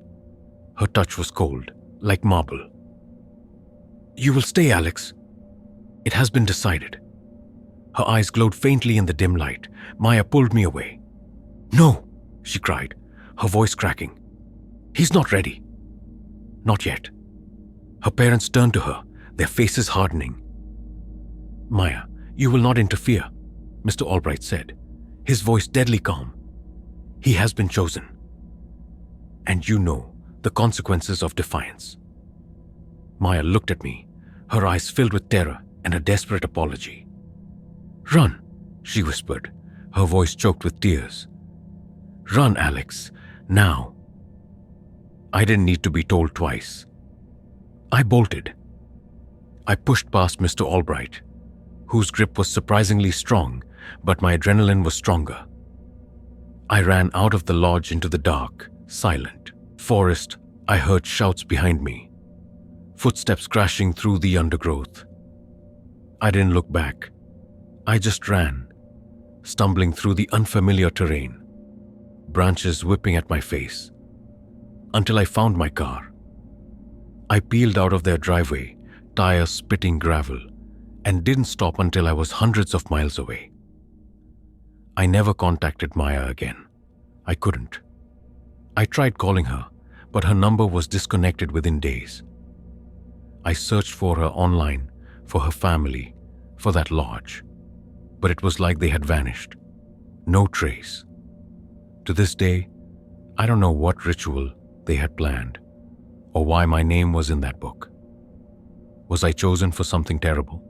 Her touch was cold, like marble. "You will stay, Alex. It has been decided." Her eyes glowed faintly in the dim light. Maya pulled me away. "No," she cried, her voice cracking. "He's not ready." "Not yet." Her parents turned to her, their faces hardening. "Maya, you will not interfere," Mr. Albright said, his voice deadly calm. "He has been chosen. And you know the consequences of defiance." Maya looked at me, her eyes filled with terror and a desperate apology. "Run," she whispered, her voice choked with tears. "Run, Alex, now." I didn't need to be told twice. I bolted. I pushed past Mr. Albright, whose grip was surprisingly strong, but my adrenaline was stronger. I ran out of the lodge into the dark, silent forest. I heard shouts behind me, footsteps crashing through the undergrowth. I didn't look back. I just ran, stumbling through the unfamiliar terrain, branches whipping at my face, until I found my car. I peeled out of their driveway, tires spitting gravel, and didn't stop until I was hundreds of miles away. I never contacted Maya again. I couldn't. I tried calling her, but her number was disconnected within days. I searched for her online, for her family, for that lodge, but it was like they had vanished. No trace. To this day, I don't know what ritual they had planned, or why my name was in that book. Was I chosen for something terrible?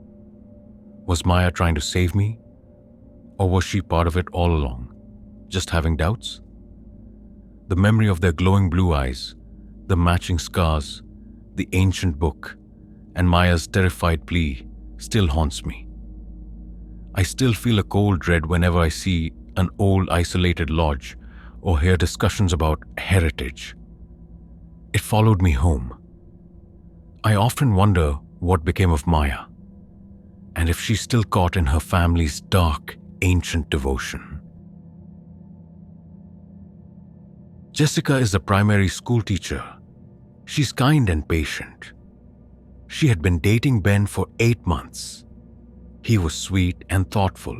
Was Maya trying to save me? Or was she part of it all along, just having doubts? The memory of their glowing blue eyes, the matching scars, the ancient book, and Maya's terrified plea still haunts me. I still feel a cold dread whenever I see an old isolated lodge or hear discussions about heritage. It followed me home. I often wonder what became of Maya, and if she's still caught in her family's dark, ancient devotion. Jessica is a primary school teacher. She's kind and patient. She had been dating Ben for 8 months. He was sweet and thoughtful.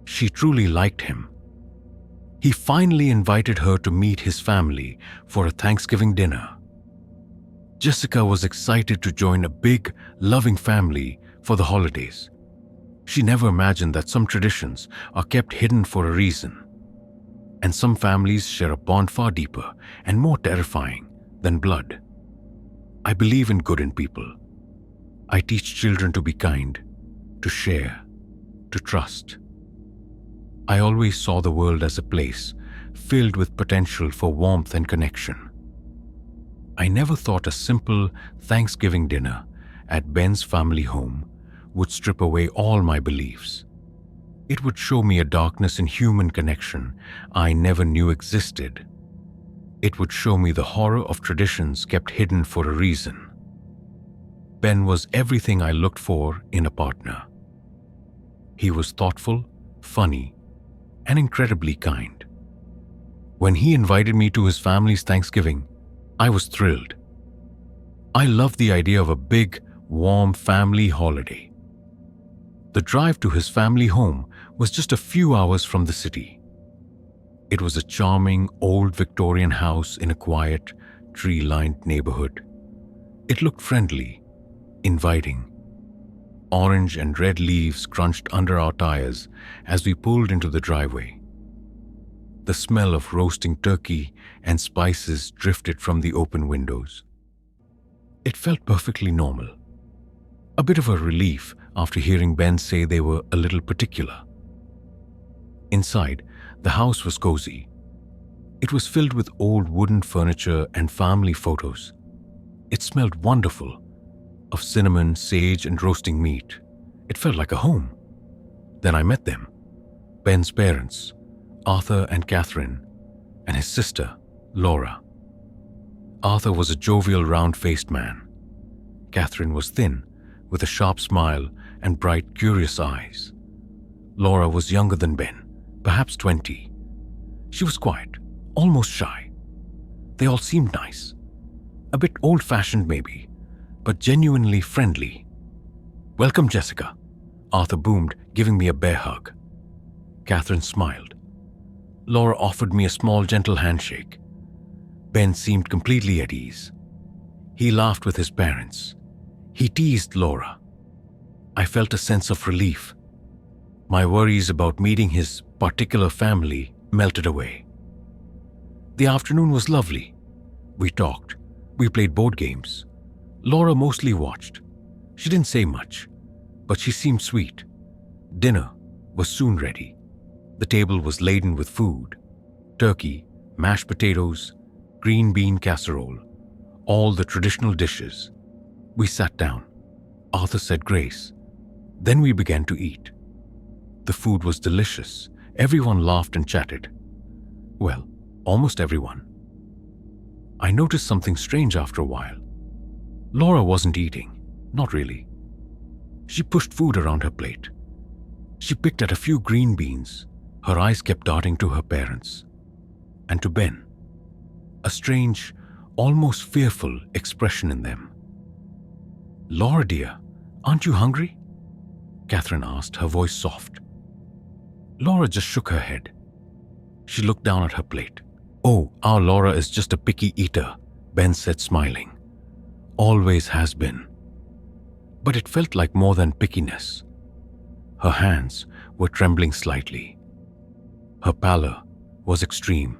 She truly liked him. He finally invited her to meet his family for a Thanksgiving dinner. Jessica was excited to join a big, loving family for the holidays. She never imagined that some traditions are kept hidden for a reason, and some families share a bond far deeper and more terrifying than blood. I believe in good in people. I teach children to be kind, to share, to trust. I always saw the world as a place filled with potential for warmth and connection. I never thought a simple Thanksgiving dinner at Ben's family home would strip away all my beliefs. It would show me a darkness in human connection I never knew existed. It would show me the horror of traditions kept hidden for a reason. Ben was everything I looked for in a partner. He was thoughtful, funny, and incredibly kind. When he invited me to his family's Thanksgiving, I was thrilled. I loved the idea of a big, warm family holiday. The drive to his family home was just a few hours from the city. It was a charming, old Victorian house in a quiet, tree-lined neighborhood. It looked friendly, inviting. Orange and red leaves crunched under our tires as we pulled into the driveway. The smell of roasting turkey and spices drifted from the open windows. It felt perfectly normal. A bit of a relief after hearing Ben say they were a little particular. Inside, the house was cozy. It was filled with old wooden furniture and family photos. It smelled wonderful, of cinnamon, sage, and roasting meat. It felt like a home. Then I met them, Ben's parents, Arthur and Catherine, and his sister, Laura. Arthur was a jovial, round-faced man. Catherine was thin, with a sharp smile and bright, curious eyes. Laura was younger than Ben, perhaps 20. She was quiet, almost shy. They all seemed nice. A bit old-fashioned maybe, but genuinely friendly. "Welcome, Jessica," Arthur boomed, giving me a bear hug. Catherine smiled. Laura offered me a small, gentle handshake. Ben seemed completely at ease. He laughed with his parents. He teased Laura. I felt a sense of relief. My worries about meeting his particular family melted away. The afternoon was lovely. We talked. We played board games. Laura mostly watched. She didn't say much, but she seemed sweet. Dinner was soon ready. The table was laden with food: turkey, mashed potatoes, green bean casserole, all the traditional dishes. We sat down. Arthur said grace. Then we began to eat. The food was delicious. Everyone laughed and chatted. Well, almost everyone. I noticed something strange after a while. Laura wasn't eating. Not really. She pushed food around her plate. She picked at a few green beans. Her eyes kept darting to her parents and to Ben. A strange, almost fearful expression in them. "Laura, dear, aren't you hungry?" Catherine asked, her voice soft. Laura just shook her head. She looked down at her plate. "Oh, our Laura is just a picky eater," Ben said, smiling. "Always has been." But it felt like more than pickiness. Her hands were trembling slightly. Her pallor was extreme.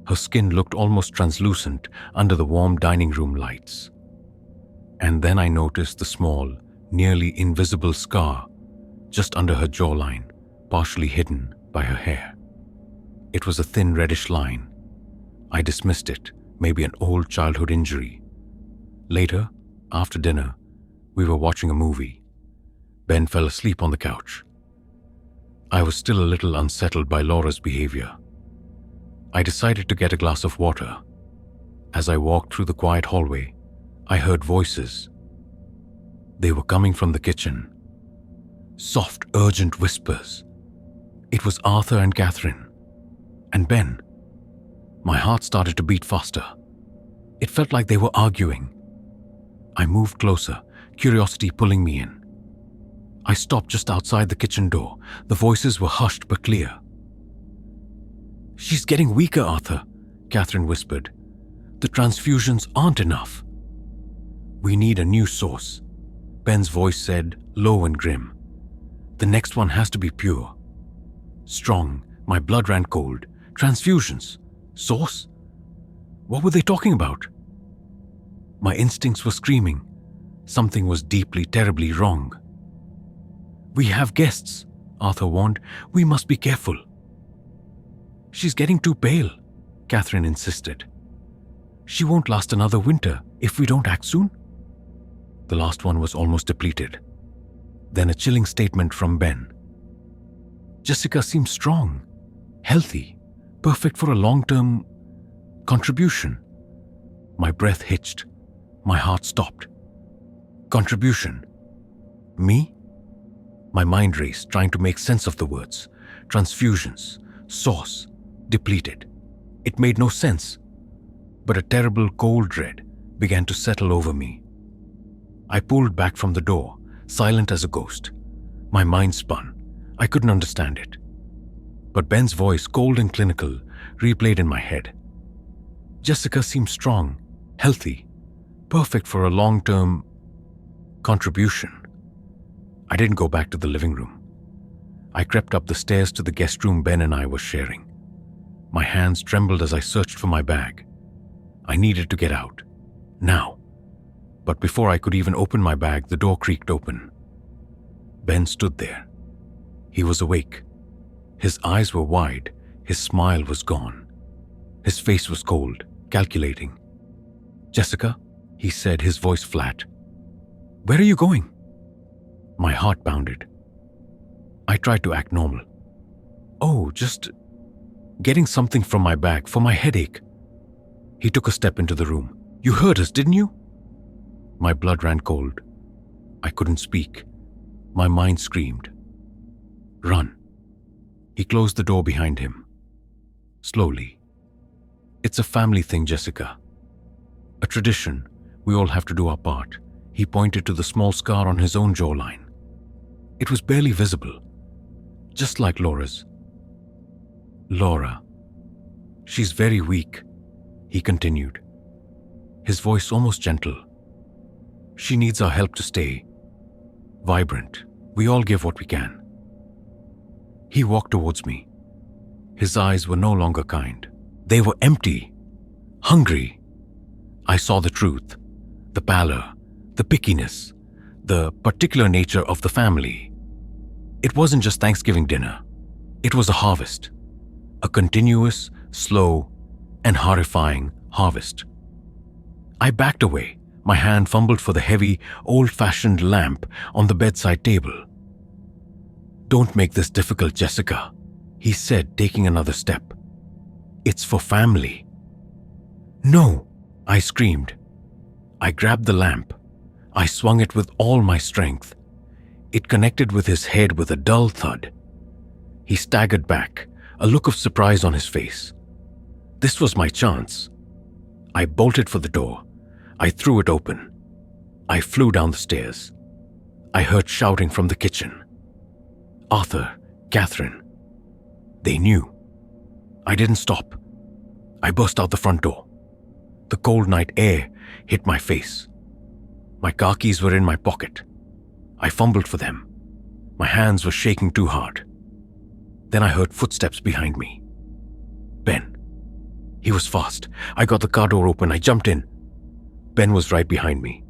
Her skin looked almost translucent under the warm dining room lights. And then I noticed the small, nearly invisible scar just under her jawline, partially hidden by her hair. It was a thin reddish line. I dismissed it, maybe an old childhood injury. Later, after dinner, we were watching a movie. Ben fell asleep on the couch. I was still a little unsettled by Laura's behavior. I decided to get a glass of water. As I walked through the quiet hallway, I heard voices. They were coming from the kitchen. Soft, urgent whispers. It was Arthur and Catherine. And Ben. My heart started to beat faster. It felt like they were arguing. I moved closer, curiosity pulling me in. I stopped just outside the kitchen door. The voices were hushed but clear. "She's getting weaker, Arthur," Catherine whispered. "The transfusions aren't enough." "We need a new source," Ben's voice said, low and grim. "The next one has to be pure. Strong, my blood ran cold. Transfusions. Source? What were they talking about?" My instincts were screaming. Something was deeply, terribly wrong. "We have guests," Arthur warned. "We must be careful." "She's getting too pale," Catherine insisted. "She won't last another winter if we don't act soon." The last one was almost depleted. Then a chilling statement from Ben. "Jessica seems strong, healthy, perfect for a long-term contribution." My breath hitched. My heart stopped. Contribution? Me? My mind raced, trying to make sense of the words. Transfusions, source, depleted. It made no sense. But a terrible cold dread began to settle over me. I pulled back from the door, silent as a ghost. My mind spun. I couldn't understand it. But Ben's voice, cold and clinical, replayed in my head. Jessica seemed strong, healthy, perfect for a long-term contribution. I didn't go back to the living room. I crept up the stairs to the guest room Ben and I were sharing. My hands trembled as I searched for my bag. I needed to get out. Now. But before I could even open my bag, the door creaked open. Ben stood there. He was awake. His eyes were wide. His smile was gone. His face was cold, calculating. Jessica, he said, his voice flat. Where are you going? My heart pounded. I tried to act normal. Oh, just getting something from my bag for my headache. He took a step into the room. You heard us, didn't you? My blood ran cold. I couldn't speak. My mind screamed. Run. He closed the door behind him. Slowly. It's a family thing, Jessica. A tradition. We all have to do our part. He pointed to the small scar on his own jawline. It was barely visible, just like Laura's. Laura. She's very weak, he continued, his voice almost gentle. She needs our help to stay vibrant. We all give what we can. He walked towards me. His eyes were no longer kind. They were empty, hungry. I saw the truth, the pallor, the pickiness, the particular nature of the family. It wasn't just Thanksgiving dinner. It was a harvest. A continuous, slow, and horrifying harvest. I backed away. My hand fumbled for the heavy, old-fashioned lamp on the bedside table. Don't make this difficult, Jessica, he said, taking another step. It's for family. No, I screamed. I grabbed the lamp. I swung it with all my strength. It connected with his head with a dull thud. He staggered back, a look of surprise on his face. This was my chance. I bolted for the door. I threw it open. I flew down the stairs. I heard shouting from the kitchen. Arthur, Catherine. They knew. I didn't stop. I burst out the front door. The cold night air hit my face. My car keys were in my pocket. I fumbled for them. My hands were shaking too hard. Then I heard footsteps behind me. Ben. He was fast. I got the car door open. I jumped in. Ben was right behind me.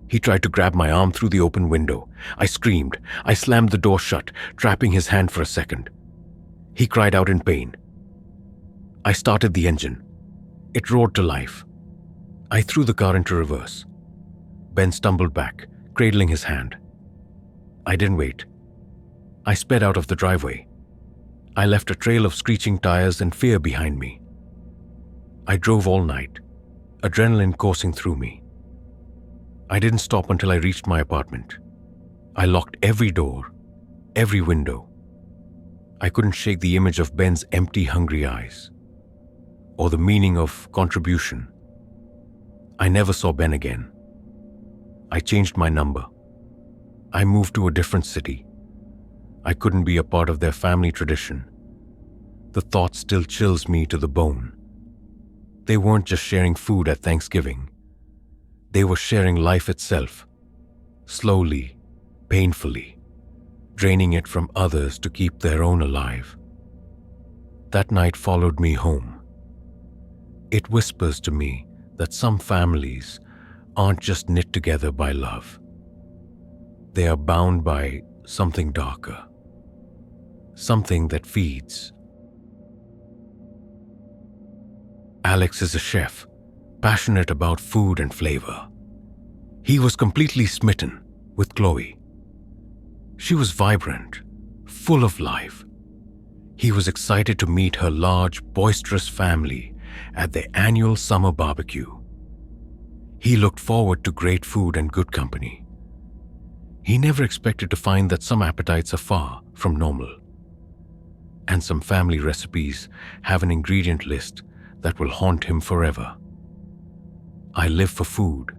He tried to grab my arm through the open window. I screamed. I slammed the door shut, trapping his hand for a second. He cried out in pain. I started the engine. It roared to life. I threw the car into reverse. Ben stumbled back, cradling his hand. I didn't wait. I sped out of the driveway. I left a trail of screeching tires and fear behind me. I drove all night, adrenaline coursing through me. I didn't stop until I reached my apartment. I locked every door, every window. I couldn't shake the image of Ben's empty, hungry eyes, or the meaning of contribution. I never saw Ben again. I changed my number. I moved to a different city. I couldn't be a part of their family tradition. The thought still chills me to the bone. They weren't just sharing food at Thanksgiving. They were sharing life itself, slowly, painfully, draining it from others to keep their own alive. That night followed me home. It whispers to me that some families aren't just knit together by love. They are bound by something darker, something that feeds. Alex is a chef, passionate about food and flavor. He was completely smitten with Chloe. She was vibrant, full of life. He was excited to meet her large, boisterous family at their annual summer barbecue. He looked forward to great food and good company. He never expected to find that some appetites are far from normal, and some family recipes have an ingredient list that will haunt him forever. I live for food.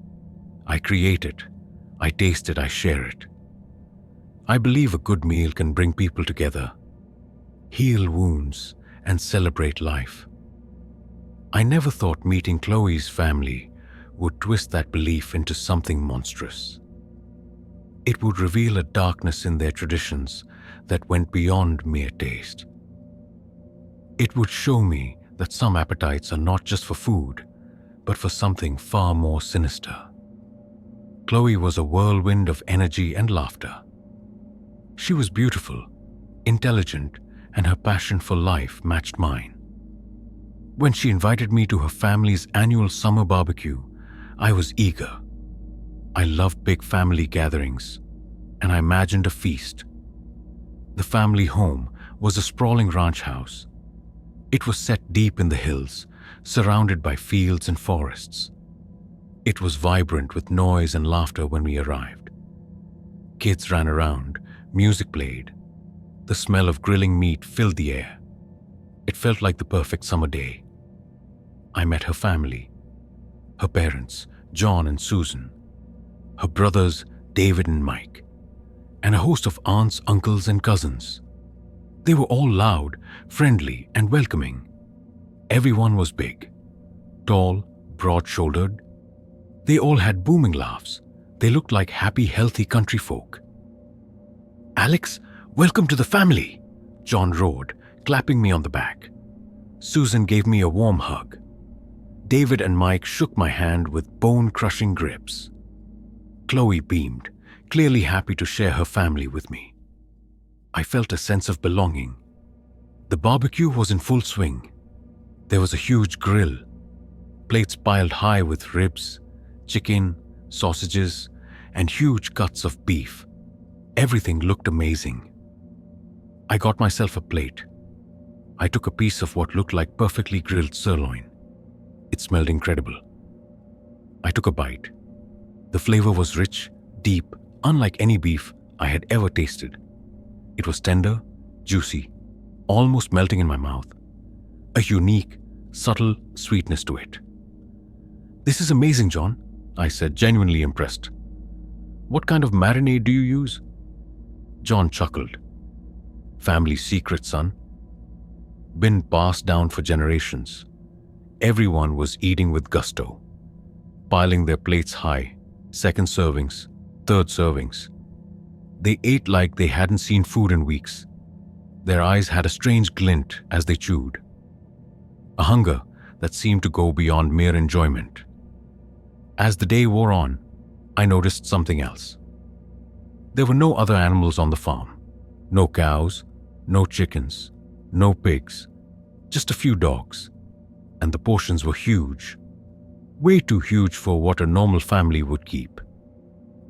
I create it. I taste it. I share it. I believe a good meal can bring people together, heal wounds, and celebrate life. I never thought meeting Chloe's family would twist that belief into something monstrous. It would reveal a darkness in their traditions that went beyond mere taste. It would show me that some appetites are not just for food, but for something far more sinister. Chloe was a whirlwind of energy and laughter. She was beautiful, intelligent, and her passion for life matched mine. When she invited me to her family's annual summer barbecue, I was eager. I loved big family gatherings, and I imagined a feast. The family home was a sprawling ranch house. It was set deep in the hills, surrounded by fields and forests. It was vibrant with noise and laughter when we arrived. Kids ran around, music played. The smell of grilling meat filled the air. It felt like the perfect summer day. I met her family, her parents, John and Susan, her brothers, David and Mike, and a host of aunts, uncles, and cousins. They were all loud, friendly, and welcoming. Everyone was big, tall, broad-shouldered. They all had booming laughs. They looked like happy, healthy country folk. "Alex, welcome to the family," John roared, clapping me on the back. Susan gave me a warm hug. David and Mike shook my hand with bone-crushing grips. Chloe beamed, clearly happy to share her family with me. I felt a sense of belonging. The barbecue was in full swing. There was a huge grill, plates piled high with ribs, chicken, sausages, and huge cuts of beef. Everything looked amazing. I got myself a plate. I took a piece of what looked like perfectly grilled sirloin. It smelled incredible. I took a bite. The flavor was rich, deep, unlike any beef I had ever tasted. It was tender, juicy, almost melting in my mouth. A unique, subtle sweetness to it. "This is amazing, John," I said, genuinely impressed. "What kind of marinade do you use?" John chuckled. "Family secret, son. Been passed down for generations." Everyone was eating with gusto, piling their plates high, second servings, third servings. They ate like they hadn't seen food in weeks. Their eyes had a strange glint as they chewed, a hunger that seemed to go beyond mere enjoyment. As the day wore on, I noticed something else. There were no other animals on the farm. No cows, no chickens, no pigs, just a few dogs. And the portions were huge, way too huge for what a normal family would keep.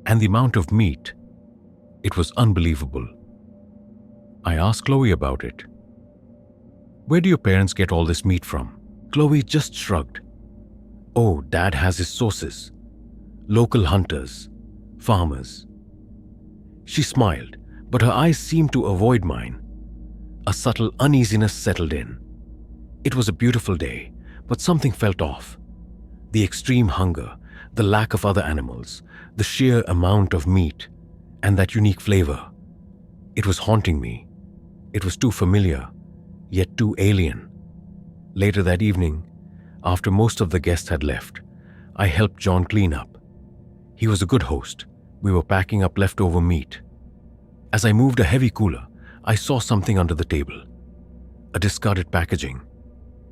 And the amount of meat, it was unbelievable. I asked Chloe about it. "Where do your parents get all this meat from?" Chloe just shrugged. "Oh, Dad has his sources. Local hunters, farmers." She smiled, but her eyes seemed to avoid mine. A subtle uneasiness settled in. It was a beautiful day, but something felt off. The extreme hunger, the lack of other animals, the sheer amount of meat, and that unique flavor. It was haunting me. It was too familiar, yet too alien. Later that evening, after most of the guests had left, I helped John clean up. He was a good host. We were packing up leftover meat. As I moved a heavy cooler, I saw something under the table. A discarded packaging.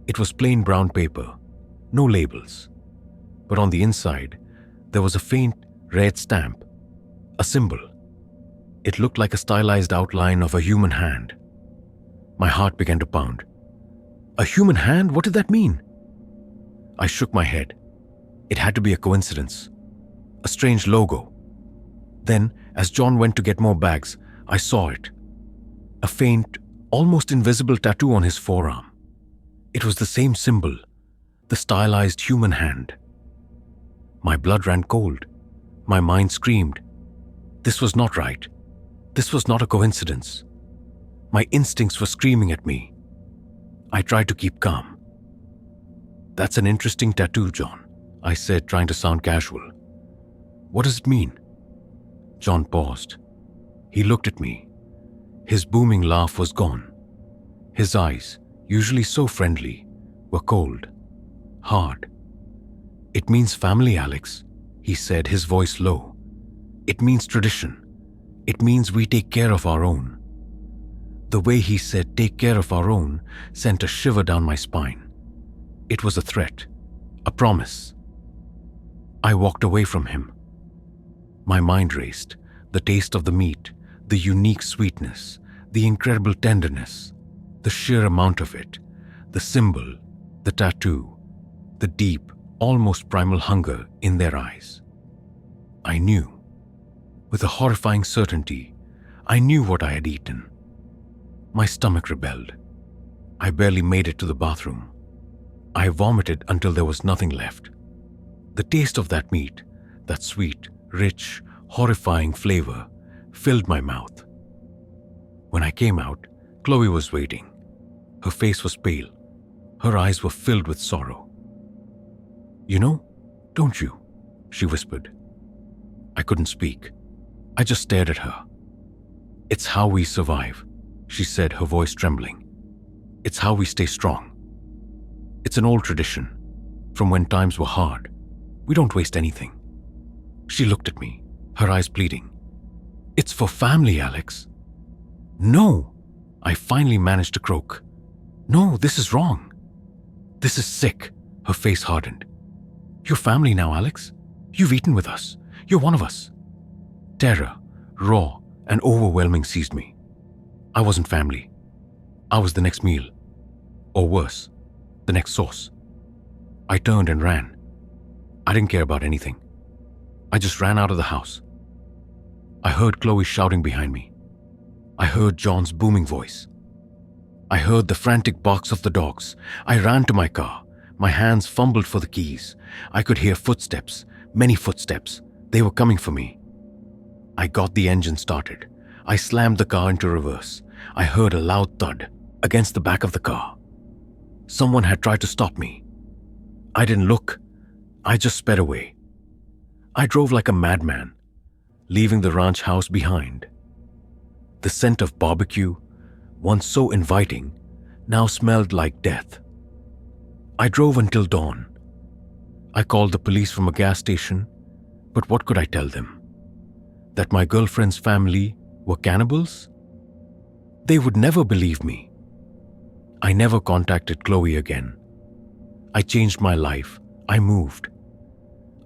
It was plain brown paper, no labels. But on the inside, there was a faint red stamp, a symbol. It looked like a stylized outline of a human hand. My heart began to pound. A human hand? What did that mean? I shook my head. It had to be a coincidence. A strange logo. Then, as John went to get more bags, I saw it. A faint, almost invisible tattoo on his forearm. It was the same symbol, the stylized human hand. My blood ran cold. My mind screamed. This was not right. This was not a coincidence. My instincts were screaming at me. I tried to keep calm. "That's an interesting tattoo, John," I said, trying to sound casual. What does it mean? John paused. He looked at me. His booming laugh was gone. His eyes, usually so friendly, were cold, hard. It means family, Alex, he said, his voice low. It means tradition. It means we take care of our own. The way he said take care of our own sent a shiver down my spine. It was a threat, a promise. I walked away from him. My mind raced, the taste of the meat, the unique sweetness, the incredible tenderness, the sheer amount of it, the symbol, the tattoo, the deep, almost primal hunger in their eyes. I knew. With a horrifying certainty, I knew what I had eaten. My stomach rebelled. I barely made it to the bathroom. I vomited until there was nothing left. The taste of that meat, that sweet, rich, horrifying flavor, filled my mouth. When I came out, Chloe was waiting. Her face was pale. Her eyes were filled with sorrow. You know, don't you? She whispered. I couldn't speak. I just stared at her. It's how we survive, she said, her voice trembling. It's how we stay strong. It's an old tradition. From when times were hard, we don't waste anything. She looked at me, her eyes pleading. It's for family, Alex. No, I finally managed to croak. No, this is wrong. This is sick. Her face hardened. You're family now, Alex. You've eaten with us. You're one of us. Terror, raw and overwhelming, seized me. I wasn't family. I was the next meal. Or worse, the next source. I turned and ran. I didn't care about anything. I just ran out of the house. I heard Chloe shouting behind me. I heard John's booming voice. I heard the frantic barks of the dogs. I ran to my car. My hands fumbled for the keys. I could hear footsteps, many footsteps. They were coming for me. I got the engine started. I slammed the car into reverse. I heard a loud thud against the back of the car. Someone had tried to stop me. I didn't look. I just sped away. I drove like a madman, leaving the ranch house behind. The scent of barbecue, once so inviting, now smelled like death. I drove until dawn. I called the police from a gas station, but what could I tell them? That my girlfriend's family were cannibals? They would never believe me. I never contacted Chloe again. I changed my life. I moved.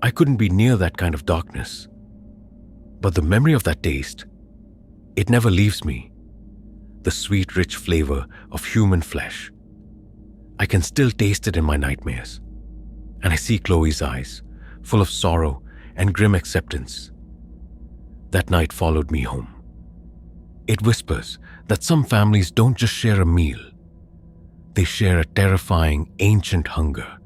I couldn't be near that kind of darkness. But the memory of that taste, it never leaves me. The sweet, rich flavor of human flesh. I can still taste it in my nightmares. And I see Chloe's eyes, full of sorrow and grim acceptance. That night followed me home. It whispers that some families don't just share a meal. They share a terrifying, ancient hunger.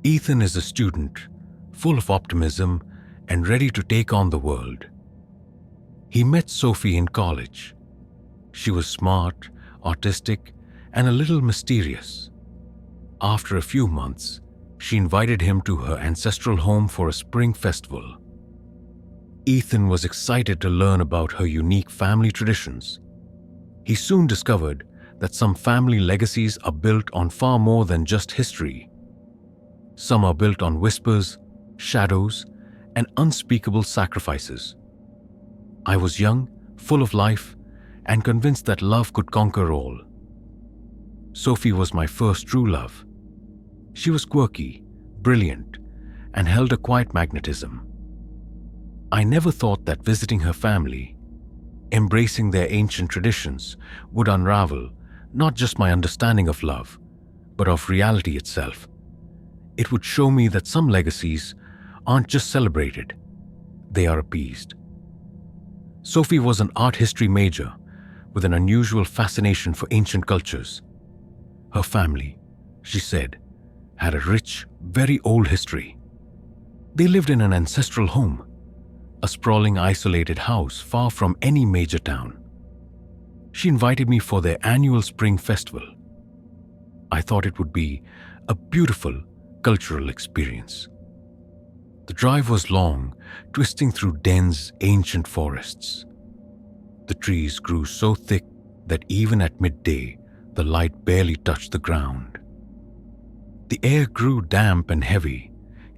Ethan is a student, full of optimism and ready to take on the world. He met Sophie in college. She was smart, artistic, and a little mysterious. After a few months, she invited him to her ancestral home for a spring festival. Ethan was excited to learn about her unique family traditions. He soon discovered that some family legacies are built on far more than just history. Some are built on whispers, shadows, and unspeakable sacrifices. I was young, full of life, and convinced that love could conquer all. Sophie was my first true love. She was quirky, brilliant, and held a quiet magnetism. I never thought that visiting her family, embracing their ancient traditions, would unravel not just my understanding of love, but of reality itself. It would show me that some legacies aren't just celebrated, they are appeased. Sophie was an art history major with an unusual fascination for ancient cultures. Her family, she said, had a rich, very old history. They lived in an ancestral home, a sprawling, isolated house far from any major town. She invited me for their annual spring festival. I thought it would be a beautiful cultural experience. The drive was long, twisting through dense, ancient forests. The trees grew so thick that even at midday, the light barely touched the ground. The air grew damp and heavy,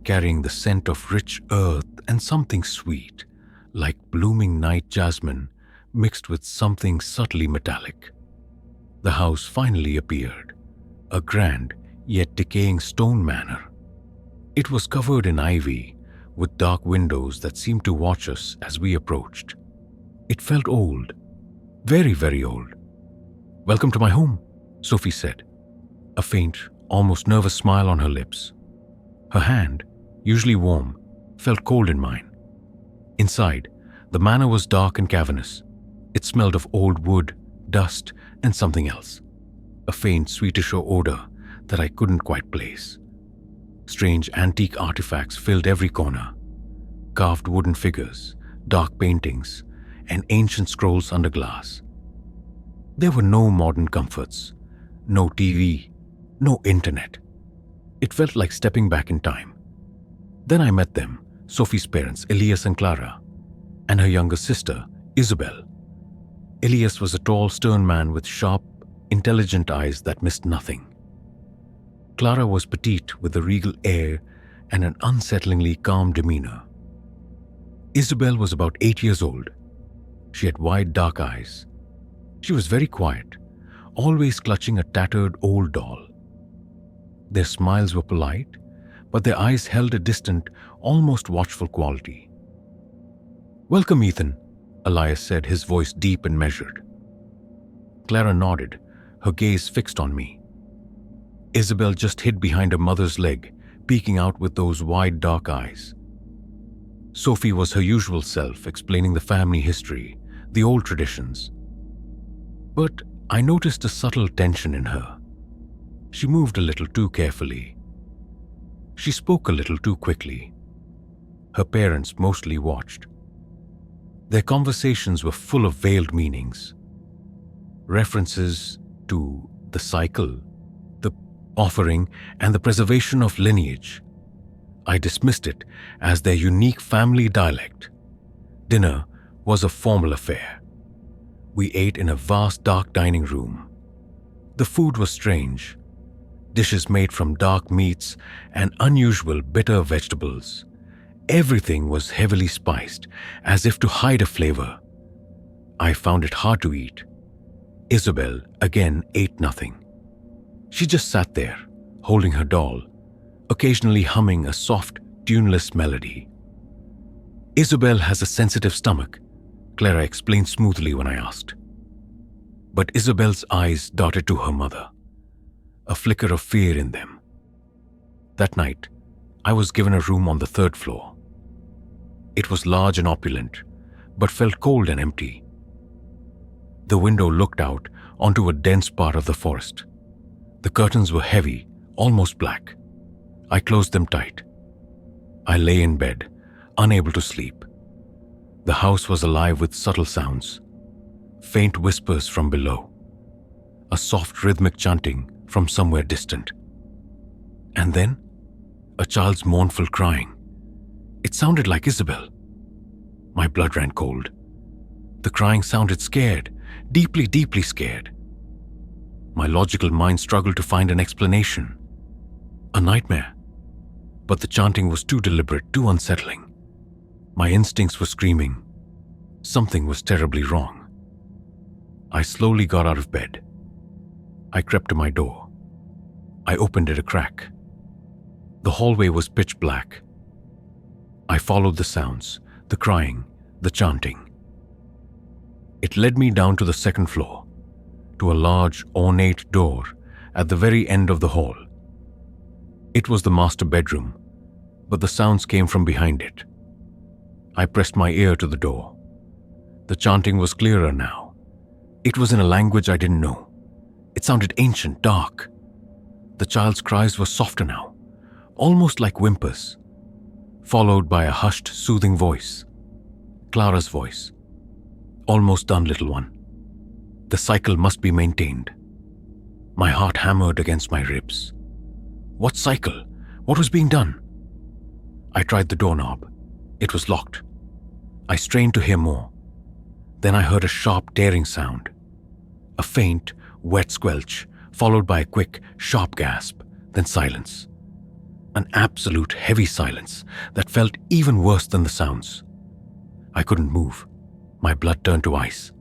carrying the scent of rich earth and something sweet, like blooming night jasmine mixed with something subtly metallic. The house finally appeared, a grand yet decaying stone manor. It was covered in ivy, with dark windows that seemed to watch us as we approached. It felt old, very, very old. "Welcome to my home," Sophie said, a faint, almost nervous smile on her lips. Her hand, usually warm, felt cold in mine. Inside, the manor was dark and cavernous. It smelled of old wood, dust, and something else, a faint sweetish odor that I couldn't quite place. Strange antique artifacts filled every corner, carved wooden figures, dark paintings, and ancient scrolls under glass. There were no modern comforts, no TV, no internet. It felt like stepping back in time. Then I met them, Sophie's parents, Elias and Clara, and her younger sister, Isabel. Elias was a tall, stern man with sharp, intelligent eyes that missed nothing. Clara was petite with a regal air and an unsettlingly calm demeanor. Isabel was about 8 years old. She had wide, dark eyes. She was very quiet, always clutching a tattered old doll. Their smiles were polite, but their eyes held a distant, almost watchful quality. "Welcome, Ethan," Elias said, his voice deep and measured. Clara nodded, her gaze fixed on me. Isabel just hid behind her mother's leg, peeking out with those wide, dark eyes. Sophie was her usual self, explaining the family history, the old traditions. But I noticed a subtle tension in her. She moved a little too carefully. She spoke a little too quickly. Her parents mostly watched. Their conversations were full of veiled meanings. References to the cycle, the offering, and the preservation of lineage. I dismissed it as their unique family dialect. Dinner was a formal affair. We ate in a vast dark dining room. The food was strange. Dishes made from dark meats and unusual bitter vegetables. Everything was heavily spiced, as if to hide a flavor. I found it hard to eat. Isabel again ate nothing. She just sat there, holding her doll, occasionally humming a soft, tuneless melody. "Isabel has a sensitive stomach," Clara explained smoothly when I asked. But Isabel's eyes darted to her mother, a flicker of fear in them. That night, I was given a room on the 3rd floor. It was large and opulent, but felt cold and empty. The window looked out onto a dense part of the forest. The curtains were heavy, almost black. I closed them tight. I lay in bed, unable to sleep. The house was alive with subtle sounds, faint whispers from below, a soft rhythmic chanting from somewhere distant. And then, a child's mournful crying. It sounded like Isabel. My blood ran cold. The crying sounded scared, deeply, deeply scared. My logical mind struggled to find an explanation. A nightmare. But the chanting was too deliberate, too unsettling. My instincts were screaming. Something was terribly wrong. I slowly got out of bed. I crept to my door. I opened it a crack. The hallway was pitch black. I followed the sounds, the crying, the chanting. It led me down to the 2nd floor, to a large, ornate door at the very end of the hall. It was the master bedroom, but the sounds came from behind it. I pressed my ear to the door. The chanting was clearer now. It was in a language I didn't know. It sounded ancient, dark. The child's cries were softer now, almost like whimpers, followed by a hushed, soothing voice. Clara's voice. "Almost done, little one. The cycle must be maintained." My heart hammered against my ribs. What cycle? What was being done? I tried the doorknob. It was locked. I strained to hear more. Then I heard a sharp, tearing sound. A faint, wet squelch, followed by a quick, sharp gasp, then silence. An absolute heavy silence that felt even worse than the sounds. I couldn't move. My blood turned to ice.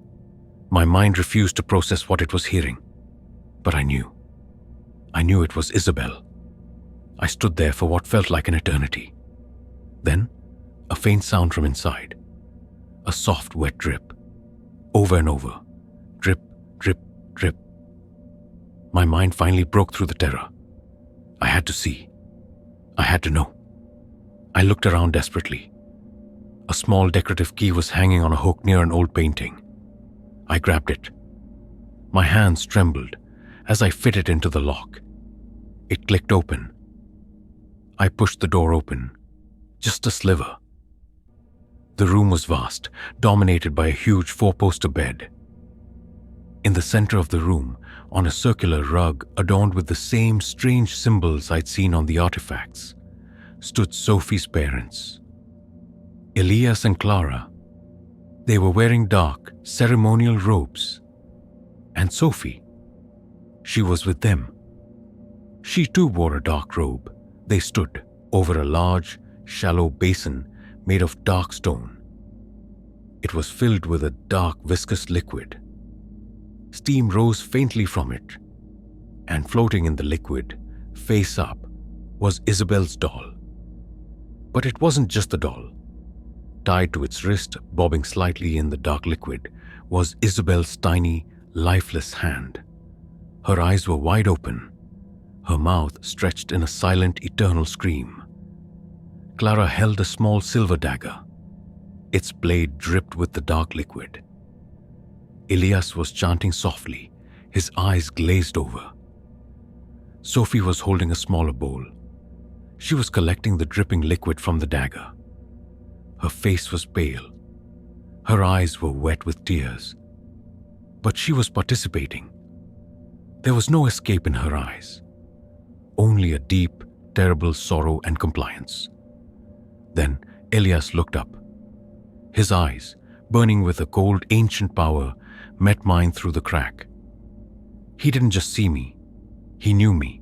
My mind refused to process what it was hearing. But I knew. I knew it was Isabel. I stood there for what felt like an eternity. Then, a faint sound from inside. A soft, wet drip. Over and over. Drip, drip, drip. My mind finally broke through the terror. I had to see. I had to know. I looked around desperately. A small decorative key was hanging on a hook near an old painting. I grabbed it. My hands trembled as I fit it into the lock. It clicked open. I pushed the door open, just a sliver. The room was vast, dominated by a huge four-poster bed. In the center of the room, on a circular rug adorned with the same strange symbols I'd seen on the artifacts, stood Sophie's parents. Elias and Clara. They were wearing dark, ceremonial robes. And Sophie, she was with them. She too wore a dark robe. They stood over a large, shallow basin made of dark stone. It was filled with a dark, viscous liquid. Steam rose faintly from it, and floating in the liquid, face up, was Isabel's doll. But it wasn't just a doll. Tied to its wrist, bobbing slightly in the dark liquid, was Isabel's tiny, lifeless hand. Her eyes were wide open, her mouth stretched in a silent, eternal scream. Clara held a small silver dagger. Its blade dripped with the dark liquid. Elias was chanting softly, his eyes glazed over. Sophie was holding a smaller bowl. She was collecting the dripping liquid from the dagger. Her face was pale. Her eyes were wet with tears. But she was participating. There was no escape in her eyes. Only a deep, terrible sorrow and compliance. Then Elias looked up. His eyes, burning with a cold, ancient power, met mine through the crack. He didn't just see me. He knew me.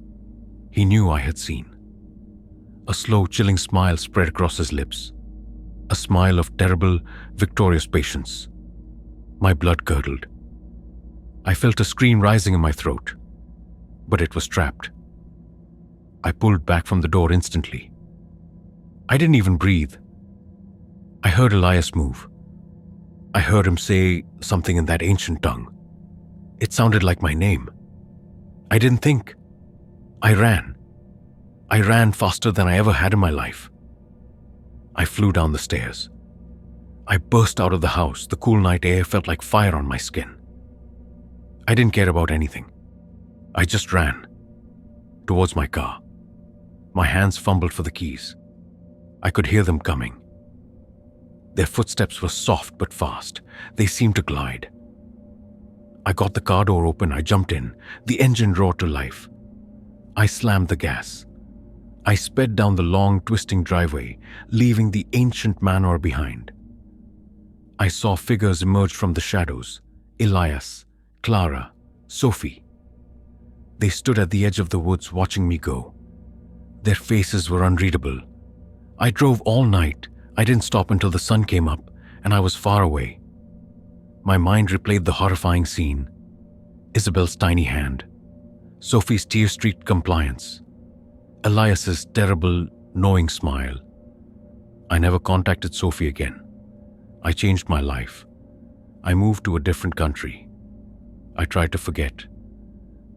He knew I had seen. A slow, chilling smile spread across his lips. A smile of terrible, victorious patience. My blood curdled. I felt a scream rising in my throat. But it was trapped. I pulled back from the door instantly. I didn't even breathe. I heard Elias move. I heard him say something in that ancient tongue. It sounded like my name. I didn't think. I ran. I ran faster than I ever had in my life. I flew down the stairs. I burst out of the house. The cool night air felt like fire on my skin. I didn't care about anything. I just ran. Towards my car. My hands fumbled for the keys. I could hear them coming. Their footsteps were soft but fast. They seemed to glide. I got the car door open. I jumped in. The engine roared to life. I slammed the gas. I sped down the long, twisting driveway, leaving the ancient manor behind. I saw figures emerge from the shadows. Elias, Clara, Sophie. They stood at the edge of the woods watching me go. Their faces were unreadable. I drove all night. I didn't stop until the sun came up, and I was far away. My mind replayed the horrifying scene. Isabel's tiny hand. Sophie's tear-streaked compliance. Elias's terrible, knowing smile. I never contacted Sophie again. I changed my life. I moved to a different country. I tried to forget,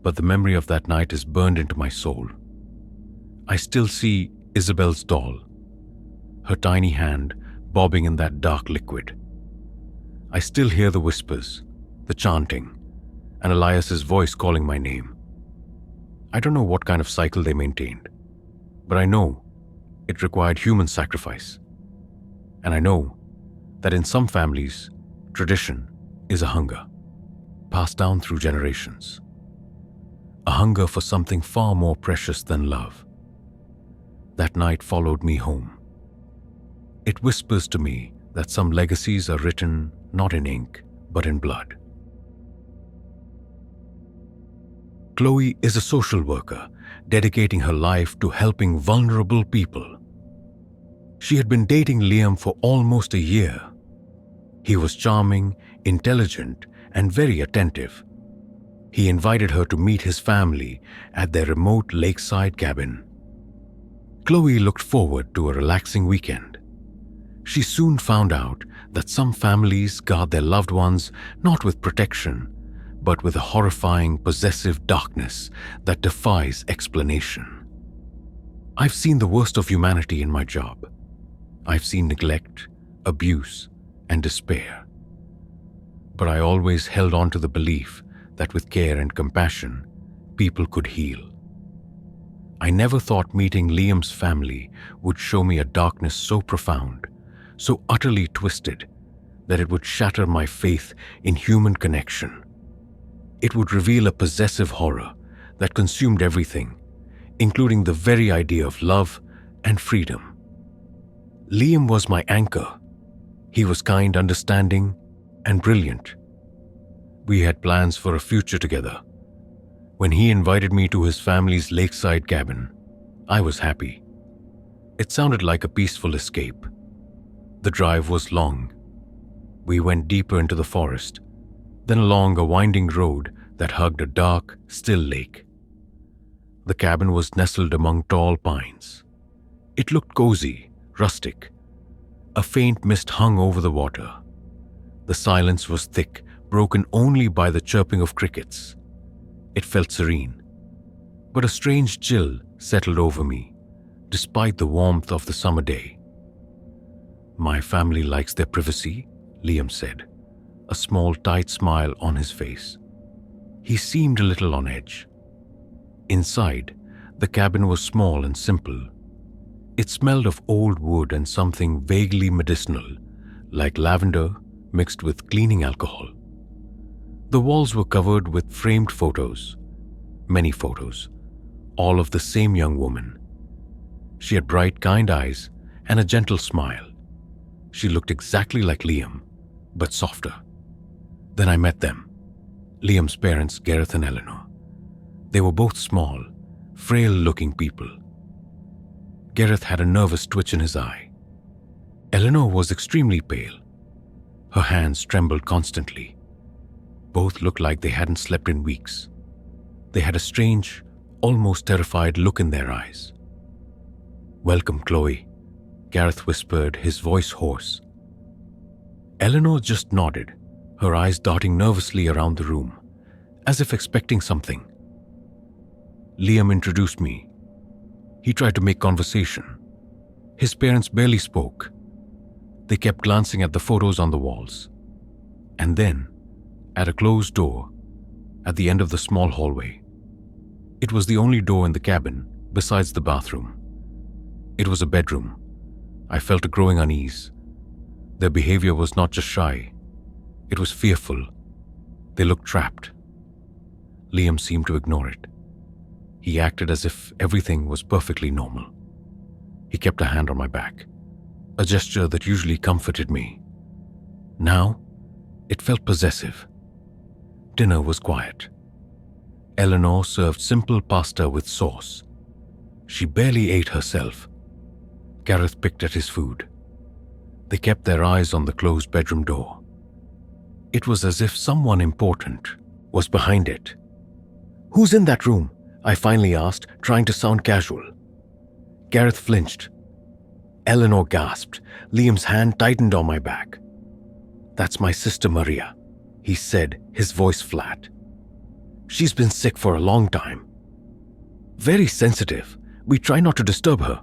but the memory of that night is burned into my soul. I still see Isabel's doll, her tiny hand bobbing in that dark liquid. I still hear the whispers, the chanting, and Elias's voice calling my name. I don't know what kind of cycle they maintained, but I know it required human sacrifice. And I know that in some families, tradition is a hunger, passed down through generations. A hunger for something far more precious than love. that night followed me home. It whispers to me that some legacies are written not in ink, but in blood. Chloe is a social worker, dedicating her life to helping vulnerable people. She had been dating Liam for almost a year. He was charming, intelligent, and very attentive. He invited her to meet his family at their remote lakeside cabin. Chloe looked forward to a relaxing weekend. She soon found out that some families guard their loved ones not with protection, but with a horrifying, possessive darkness that defies explanation. I've seen the worst of humanity in my job. I've seen neglect, abuse, and despair. But I always held on to the belief that with care and compassion, people could heal. I never thought meeting Liam's family would show me a darkness so profound, so utterly twisted, that it would shatter my faith in human connection. It would reveal a possessive horror that consumed everything, including the very idea of love and freedom. Liam was my anchor. He was kind, understanding, and brilliant. We had plans for a future together. When he invited me to his family's lakeside cabin, I was happy. It sounded like a peaceful escape. The drive was long. We went deeper into the forest, then along a winding road that hugged a dark, still lake. The cabin was nestled among tall pines. It looked cozy, rustic. A faint mist hung over the water. The silence was thick, broken only by the chirping of crickets. It felt serene, but a strange chill settled over me, despite the warmth of the summer day. "My family likes their privacy," Liam said, a small, tight smile on his face. He seemed a little on edge. Inside, the cabin was small and simple. It smelled of old wood and something vaguely medicinal, like lavender mixed with cleaning alcohol. The walls were covered with framed photos, many photos, all of the same young woman. She had bright, kind eyes and a gentle smile. She looked exactly like Liam, but softer. Then I met them, Liam's parents, Gareth and Eleanor. They were both small, frail-looking people. Gareth had a nervous twitch in his eye. Eleanor was extremely pale. Her hands trembled constantly. Both looked like they hadn't slept in weeks. They had a strange, almost terrified look in their eyes. "Welcome, Chloe," Gareth whispered, his voice hoarse. Eleanor just nodded, her eyes darting nervously around the room, as if expecting something. Liam introduced me. He tried to make conversation. His parents barely spoke. They kept glancing at the photos on the walls. And then, at a closed door, at the end of the small hallway. It was the only door in the cabin besides the bathroom. It was a bedroom. I felt a growing unease. Their behavior was not just shy. It was fearful. They looked trapped. Liam seemed to ignore it. He acted as if everything was perfectly normal. He kept a hand on my back, a gesture that usually comforted me. Now, it felt possessive. Dinner was quiet. Eleanor served simple pasta with sauce. She barely ate herself. Gareth picked at his food. They kept their eyes on the closed bedroom door. It was as if someone important was behind it. "Who's in that room?" I finally asked, trying to sound casual. Gareth flinched. Eleanor gasped. Liam's hand tightened on my back. "That's my sister Maria," he said, his voice flat. "She's been sick for a long time. Very sensitive. We try not to disturb her."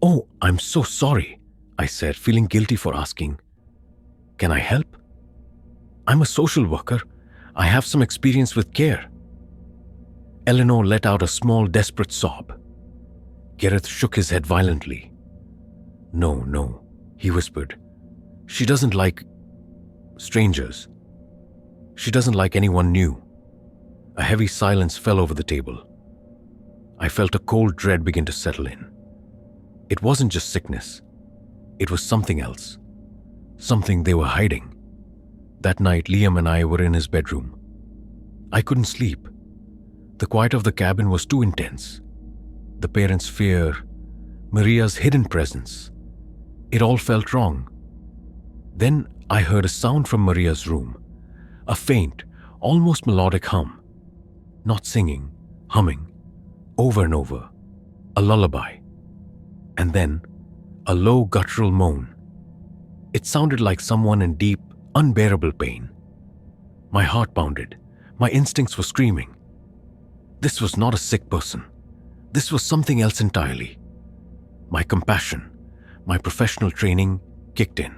"Oh, I'm so sorry," I said, feeling guilty for asking. "Can I help?" "I'm a social worker. I have some experience with care." Eleanor let out a small, desperate sob. Gareth shook his head violently. No, he whispered. "She doesn't like strangers. She doesn't like anyone new." A heavy silence fell over the table. I felt a cold dread begin to settle in. It wasn't just sickness. It was something else. Something they were hiding. That night, Liam and I were in his bedroom. I couldn't sleep. The quiet of the cabin was too intense. The parents' fear, Maria's hidden presence. It all felt wrong. Then I heard a sound from Maria's room. A faint, almost melodic hum. Not singing, humming, over and over. A lullaby. And then, a low guttural moan. It sounded like someone in deep, unbearable pain. My heart pounded. My instincts were screaming. This was not a sick person. This was something else entirely. My compassion, my professional training kicked in.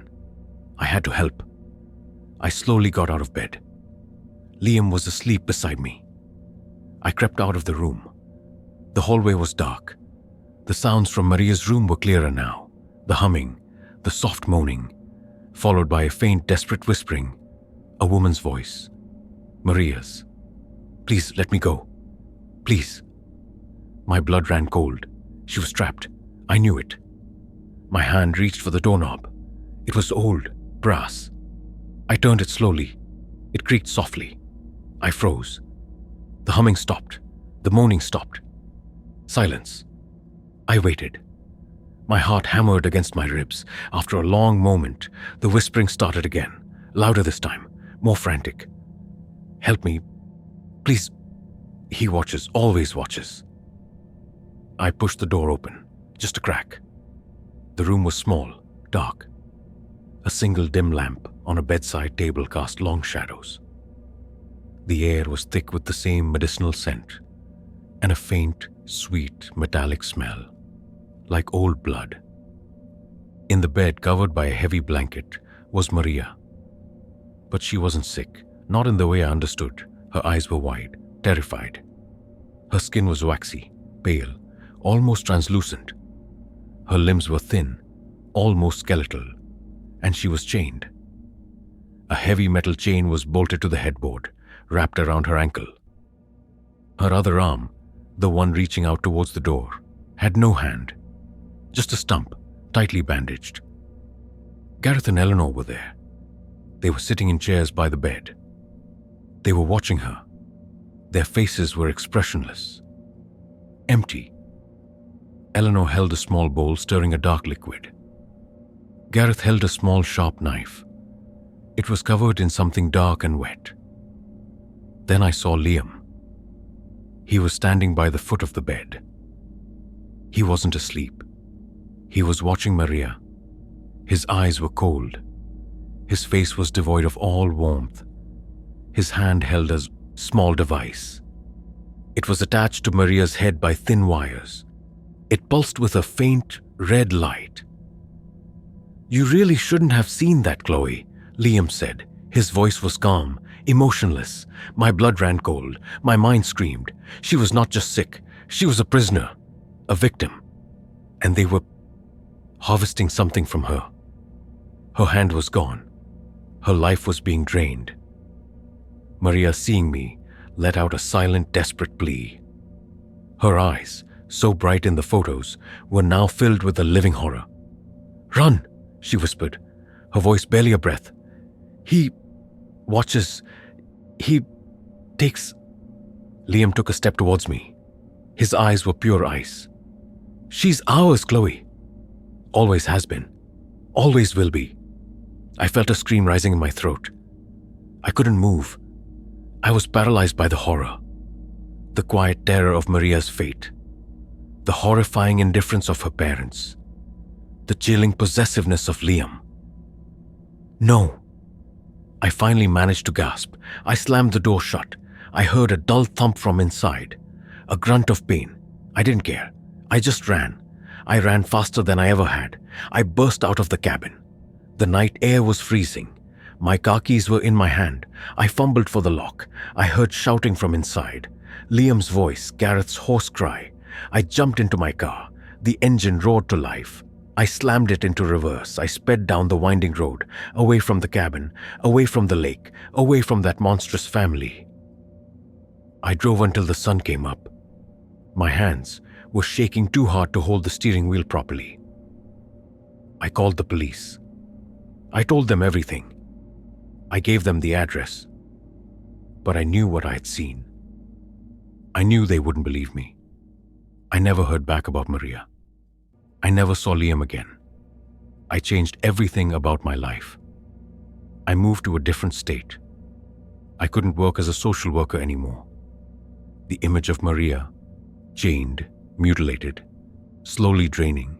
I had to help. I slowly got out of bed. Liam was asleep beside me. I crept out of the room. The hallway was dark. The sounds from Maria's room were clearer now. The humming, the soft moaning, followed by a faint, desperate whispering. A woman's voice. Maria's. Please let me go. Please. My blood ran cold. She was trapped. I knew it. My hand reached for the doorknob. It was old, brass. I turned it slowly. It creaked softly. I froze. The humming stopped. The moaning stopped. Silence. I waited. My heart hammered against my ribs. After a long moment, the whispering started again, louder this time, more frantic. Help me. Please. He watches, always watches. I pushed the door open, just a crack. The room was small, dark. A single dim lamp on a bedside table cast long shadows. The air was thick with the same medicinal scent, and a faint, sweet, metallic smell, like old blood. In the bed, covered by a heavy blanket, was Maria. But she wasn't sick, not in the way I understood. Her eyes were wide, terrified. Her skin was waxy, pale, almost translucent. Her limbs were thin, almost skeletal, and she was chained. A heavy metal chain was bolted to the headboard, wrapped around her ankle. Her other arm, the one reaching out towards the door, had no hand, just a stump, tightly bandaged. Gareth and Eleanor were there. They were sitting in chairs by the bed. They were watching her. Their faces were expressionless, empty. Eleanor held a small bowl stirring a dark liquid. Gareth held a small sharp knife. It was covered in something dark and wet. Then I saw Liam. He was standing by the foot of the bed. He wasn't asleep. He was watching Maria. His eyes were cold. His face was devoid of all warmth. His hand held a small device. It was attached to Maria's head by thin wires. It pulsed with a faint red light. "You really shouldn't have seen that, Chloe," Liam said. His voice was calm, emotionless. My blood ran cold. My mind screamed. She was not just sick. She was a prisoner, a victim. And they were harvesting something from her. Her hand was gone. Her life was being drained. Maria, seeing me, let out a silent, desperate plea. Her eyes, so bright in the photos, were now filled with a living horror. "Run," she whispered, her voice barely a breath. "He watches. He takes..." Liam took a step towards me. His eyes were pure ice. "She's ours, Chloe. Always has been. Always will be." I felt a scream rising in my throat. I couldn't move. I was paralyzed by the horror. The quiet terror of Maria's fate. The horrifying indifference of her parents. The chilling possessiveness of Liam. "No." I finally managed to gasp. I slammed the door shut. I heard a dull thump from inside. A grunt of pain. I didn't care. I just ran. I ran faster than I ever had. I burst out of the cabin. The night air was freezing. My car keys were in my hand. I fumbled for the lock. I heard shouting from inside. Liam's voice, Gareth's hoarse cry. I jumped into my car. The engine roared to life. I slammed it into reverse. I sped down the winding road, away from the cabin, away from the lake, away from that monstrous family. I drove until the sun came up. My hands were shaking too hard to hold the steering wheel properly. I called the police. I told them everything. I gave them the address. But I knew what I had seen. I knew they wouldn't believe me. I never heard back about Maria. I never saw Liam again. I changed everything about my life. I moved to a different state. I couldn't work as a social worker anymore. The image of Maria, chained, mutilated, slowly draining,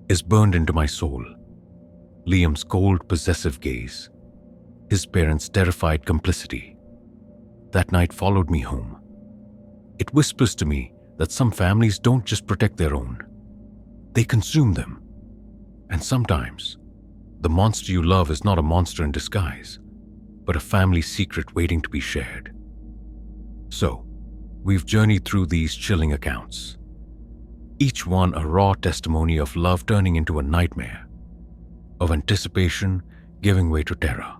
is burned into my soul. Liam's cold, possessive gaze, his parents' terrified complicity. That night followed me home. It whispers to me that some families don't just protect their own, they consume them. And sometimes, the monster you love is not a monster in disguise, but a family secret waiting to be shared. So, we've journeyed through these chilling accounts, each one a raw testimony of love turning into a nightmare, of anticipation giving way to terror.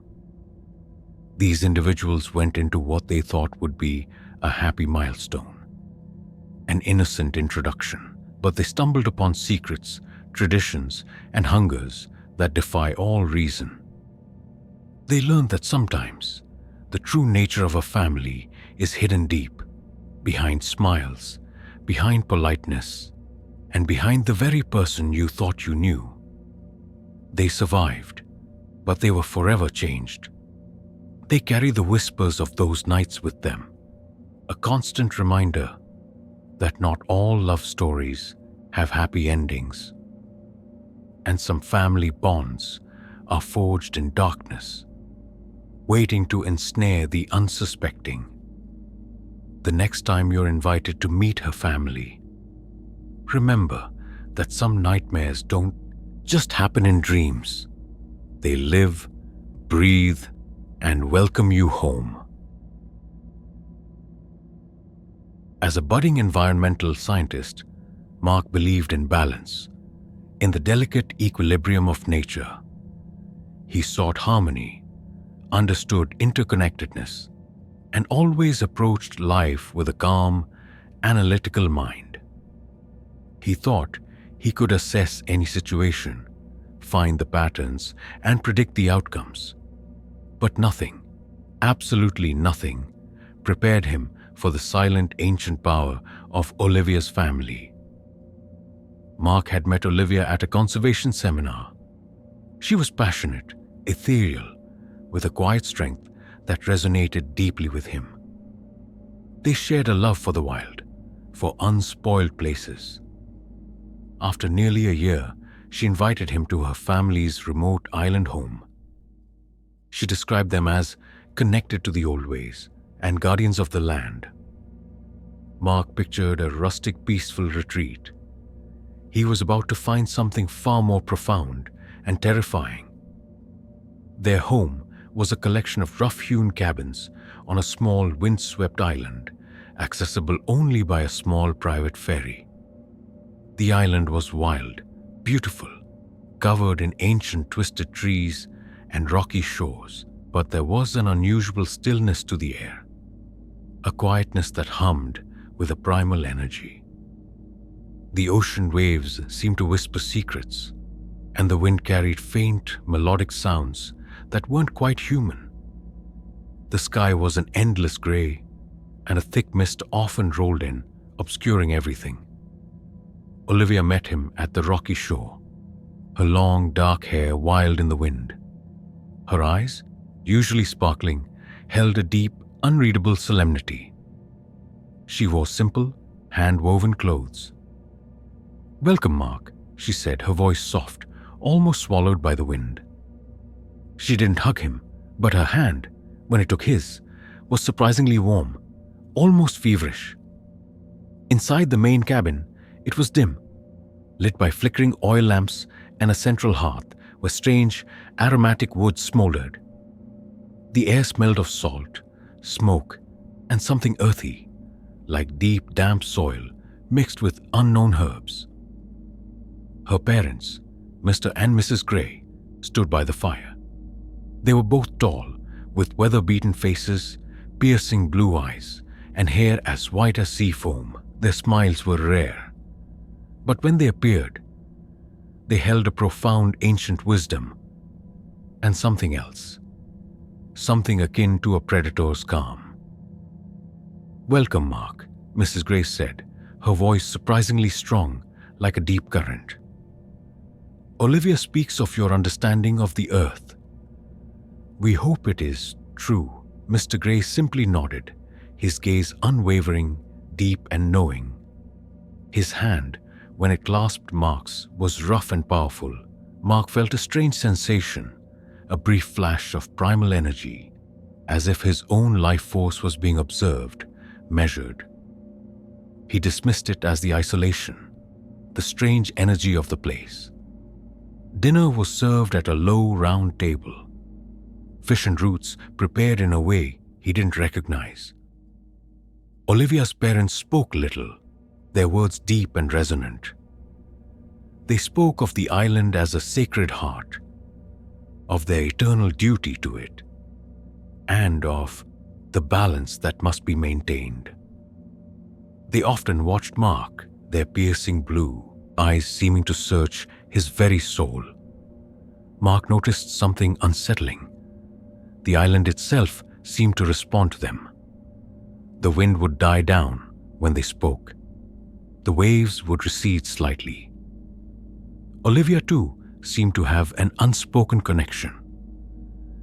These individuals went into what they thought would be a happy milestone, an innocent introduction, but they stumbled upon secrets, traditions, and hungers that defy all reason. They learned that sometimes the true nature of a family is hidden deep, behind smiles, behind politeness, and behind the very person you thought you knew. They survived, but they were forever changed. They carry the whispers of those nights with them, a constant reminder that not all love stories have happy endings, and some family bonds are forged in darkness, waiting to ensnare the unsuspecting. The next time you're invited to meet her family, remember that some nightmares don't just happen in dreams. They live, breathe, and welcome you home. As a budding environmental scientist, Mark believed in balance, in the delicate equilibrium of nature. He sought harmony, understood interconnectedness, and always approached life with a calm, analytical mind. He thought he could assess any situation, find the patterns, and predict the outcomes. But nothing, absolutely nothing, prepared him for the silent ancient power of Olivia's family. Mark had met Olivia at a conservation seminar. She was passionate, ethereal, with a quiet strength that resonated deeply with him. They shared a love for the wild, for unspoiled places. After nearly a year, she invited him to her family's remote island home. She described them as connected to the old ways and guardians of the land. Mark pictured a rustic, peaceful retreat. He was about to find something far more profound and terrifying. Their home was a collection of rough-hewn cabins on a small, windswept island, accessible only by a small private ferry. The island was wild, beautiful, covered in ancient twisted trees and rocky shores, but there was an unusual stillness to the air, a quietness that hummed with a primal energy. The ocean waves seemed to whisper secrets, and the wind carried faint, melodic sounds that weren't quite human. The sky was an endless gray, and a thick mist often rolled in, obscuring everything. Olivia met him at the rocky shore, her long, dark hair wild in the wind. Her eyes, usually sparkling, held a deep, unreadable solemnity. She wore simple, hand-woven clothes. "Welcome, Mark," she said, her voice soft, almost swallowed by the wind. She didn't hug him, but her hand, when it took his, was surprisingly warm, almost feverish. Inside the main cabin, it was dim, lit by flickering oil lamps and a central hearth where strange, aromatic wood smoldered. The air smelled of salt, smoke, and something earthy, like deep, damp soil mixed with unknown herbs. Her parents, Mr. and Mrs. Gray, stood by the fire. They were both tall, with weather-beaten faces, piercing blue eyes, and hair as white as sea foam. Their smiles were rare. But when they appeared, They held a profound ancient wisdom and something else, something akin to a predator's calm. "Welcome, Mark," Mrs. Grace said, her voice surprisingly strong, like a deep current. "Olivia speaks of your understanding of the earth. We hope it is true." Mr. Gray simply nodded, his gaze unwavering, deep and knowing. His hand, when it clasped Mark's, was rough and powerful. Mark felt a strange sensation, a brief flash of primal energy, as if his own life force was being observed, measured. He dismissed it as the isolation, the strange energy of the place. Dinner was served at a low, round table. Fish and roots prepared in a way he didn't recognize. Olivia's parents spoke little, their words deep and resonant. They spoke of the island as a sacred heart, of their eternal duty to it, and of the balance that must be maintained. They often watched Mark, their piercing blue eyes seeming to search his very soul. Mark noticed something unsettling. The island itself seemed to respond to them. The wind would die down when they spoke. The waves would recede slightly. Olivia, too, seemed to have an unspoken connection.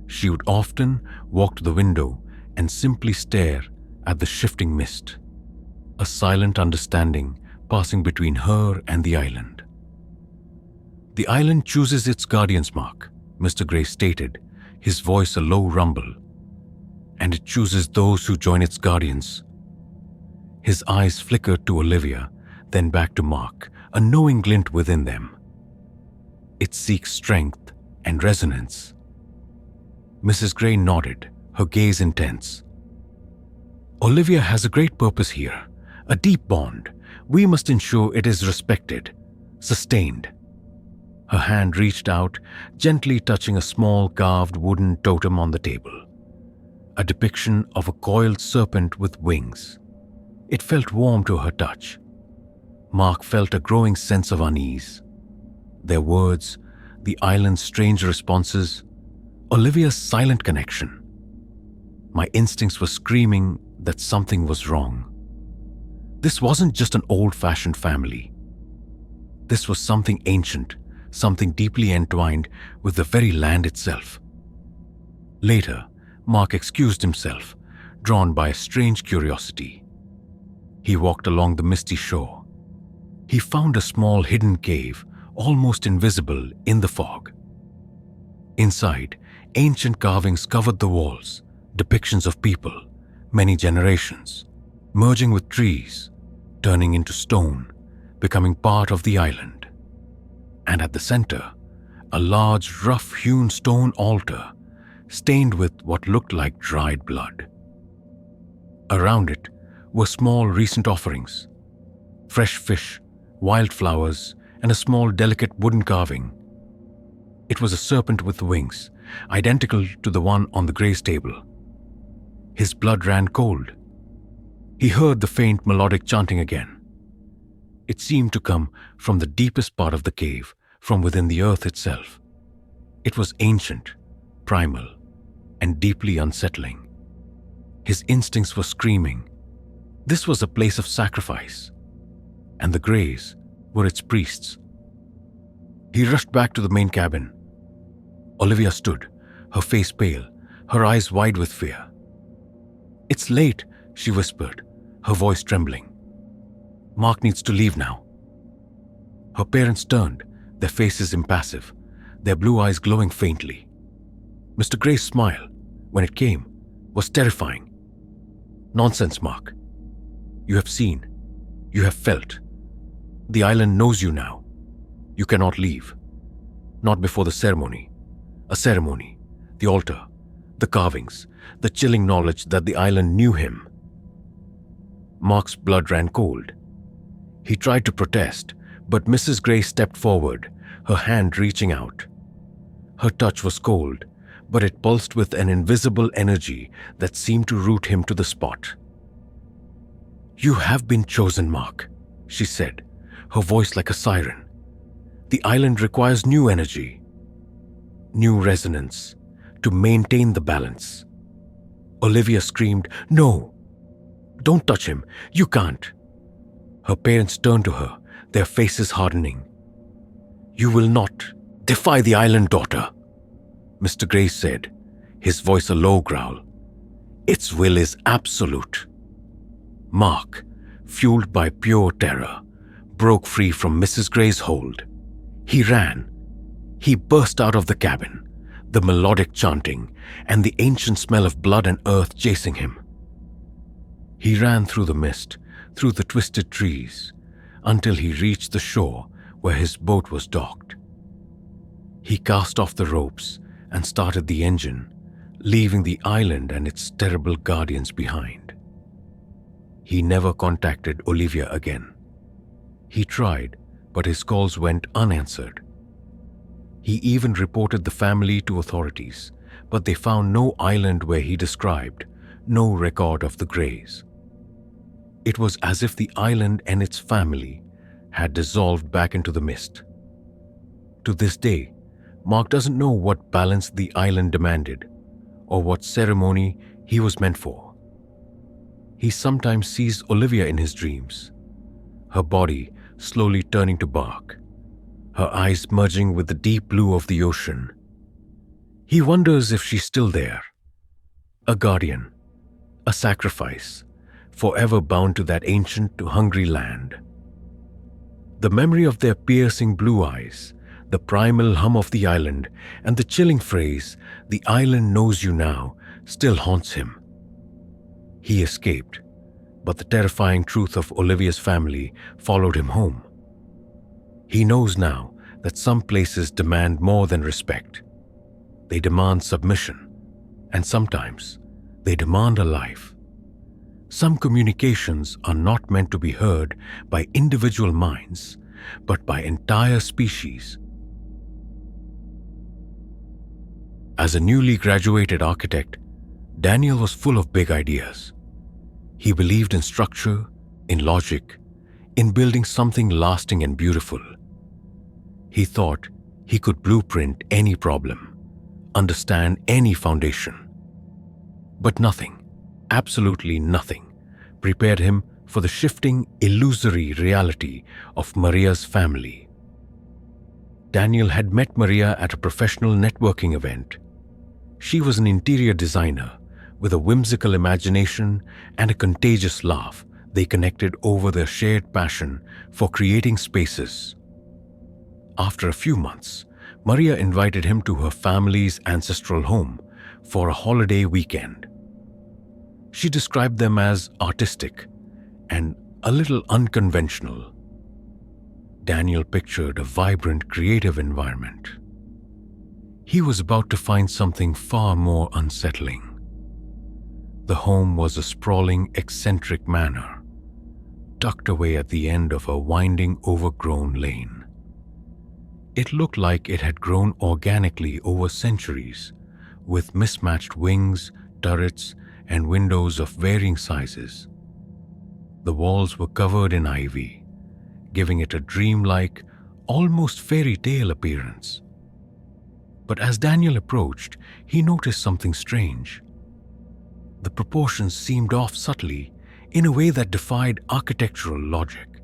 She would often walk to the window and simply stare at the shifting mist, a silent understanding passing between her and the island. "The island chooses its guardians, Mark," Mr. Gray stated, his voice a low rumble. "And it chooses those who join its guardians." His eyes flickered to Olivia, then back to Mark, a knowing glint within them. "It seeks strength and resonance." Mrs. Gray nodded, her gaze intense. "Olivia has a great purpose here, a deep bond. We must ensure it is respected, sustained." Her hand reached out, gently touching a small carved wooden totem on the table, a depiction of a coiled serpent with wings. It felt warm to her touch. Mark felt a growing sense of unease. Their words, the island's strange responses, Olivia's silent connection. My instincts were screaming that something was wrong. This wasn't just an old-fashioned family. This was something ancient, something deeply entwined with the very land itself. Later, Mark excused himself, drawn by a strange curiosity. He walked along the misty shore. He found a small hidden cave, almost invisible in the fog. Inside, ancient carvings covered the walls, depictions of people, many generations, merging with trees, turning into stone, becoming part of the island. And at the center, a large, rough-hewn stone altar, stained with what looked like dried blood. Around it were small recent offerings, fresh fish, wildflowers, and a small delicate wooden carving. It was a serpent with wings, identical to the one on the Gray's table. His blood ran cold. He heard the faint melodic chanting again. It seemed to come from the deepest part of the cave, from within the earth itself. It was ancient, primal, and deeply unsettling. His instincts were screaming. This was a place of sacrifice, and the Grays were its priests. He rushed back to the main cabin. Olivia stood, her face pale, her eyes wide with fear. "It's late," she whispered, her voice trembling. "Mark needs to leave now." Her parents turned, their faces impassive, their blue eyes glowing faintly. Mr. Gray's smile, when it came, was terrifying. "Nonsense, Mark. You have seen, you have felt. The island knows you now. You cannot leave. Not before the ceremony. A ceremony, the altar, the carvings, the chilling knowledge that the island knew him." Mark's blood ran cold. He tried to protest, but Mrs. Gray stepped forward, her hand reaching out. Her touch was cold, but it pulsed with an invisible energy that seemed to root him to the spot. "You have been chosen, Mark," she said, her voice like a siren. The island requires new energy, new resonance, to maintain the balance. Olivia screamed, "No! Don't touch him! You can't!" Her parents turned to her, their faces hardening. "You will not defy the island, daughter," Mr. Gray said, his voice a low growl. "Its will is absolute." Mark, fueled by pure terror, broke free from Mrs. Gray's hold. He ran. He burst out of the cabin, the melodic chanting and the ancient smell of blood and earth chasing him. He ran through the mist, through the twisted trees, until he reached the shore where his boat was docked. He cast off the ropes and started the engine, leaving the island and its terrible guardians behind. He never contacted Olivia again. He tried, but his calls went unanswered. He even reported the family to authorities, but they found no island where he described, no record of the Greys. It was as if the island and its family had dissolved back into the mist. To this day, Mark doesn't know what balance the island demanded or what ceremony he was meant for. He sometimes sees Olivia in his dreams, her body slowly turning to bark, her eyes merging with the deep blue of the ocean. He wonders if she's still there, a guardian, a sacrifice, forever bound to that ancient to hungry land. The memory of their piercing blue eyes, the primal hum of the island, and the chilling phrase, "The island knows you now," still haunts him. He escaped, but the terrifying truth of Olivia's family followed him home. He knows now that some places demand more than respect. They demand submission, and sometimes they demand a life. Some communications are not meant to be heard by individual minds, but by entire species. As a newly graduated architect, Daniel was full of big ideas. He believed in structure, in logic, in building something lasting and beautiful. He thought he could blueprint any problem, understand any foundation. But nothing, absolutely nothing, prepared him for the shifting, illusory reality of Maria's family. Daniel had met Maria at a professional networking event. She was an interior designer with a whimsical imagination and a contagious laugh. They connected over their shared passion for creating spaces. After a few months, Maria invited him to her family's ancestral home for a holiday weekend. She described them as artistic and a little unconventional. Daniel pictured a vibrant, creative environment. He was about to find something far more unsettling. The home was a sprawling, eccentric manor, tucked away at the end of a winding, overgrown lane. It looked like it had grown organically over centuries, with mismatched wings, turrets, and windows of varying sizes. The walls were covered in ivy, giving it a dreamlike, almost fairy tale appearance. But as Daniel approached, he noticed something strange. The proportions seemed off subtly in a way that defied architectural logic.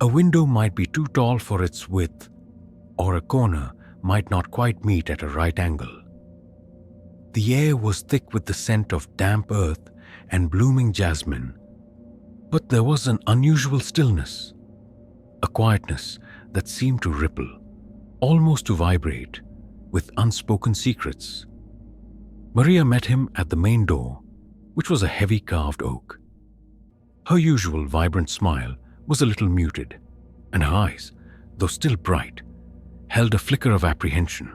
A window might be too tall for its width, or a corner might not quite meet at a right angle. The air was thick with the scent of damp earth and blooming jasmine, but there was an unusual stillness, a quietness that seemed to ripple, almost to vibrate, with unspoken secrets. Maria met him at the main door, which was a heavy carved oak. Her usual vibrant smile was a little muted, and her eyes, though still bright, held a flicker of apprehension.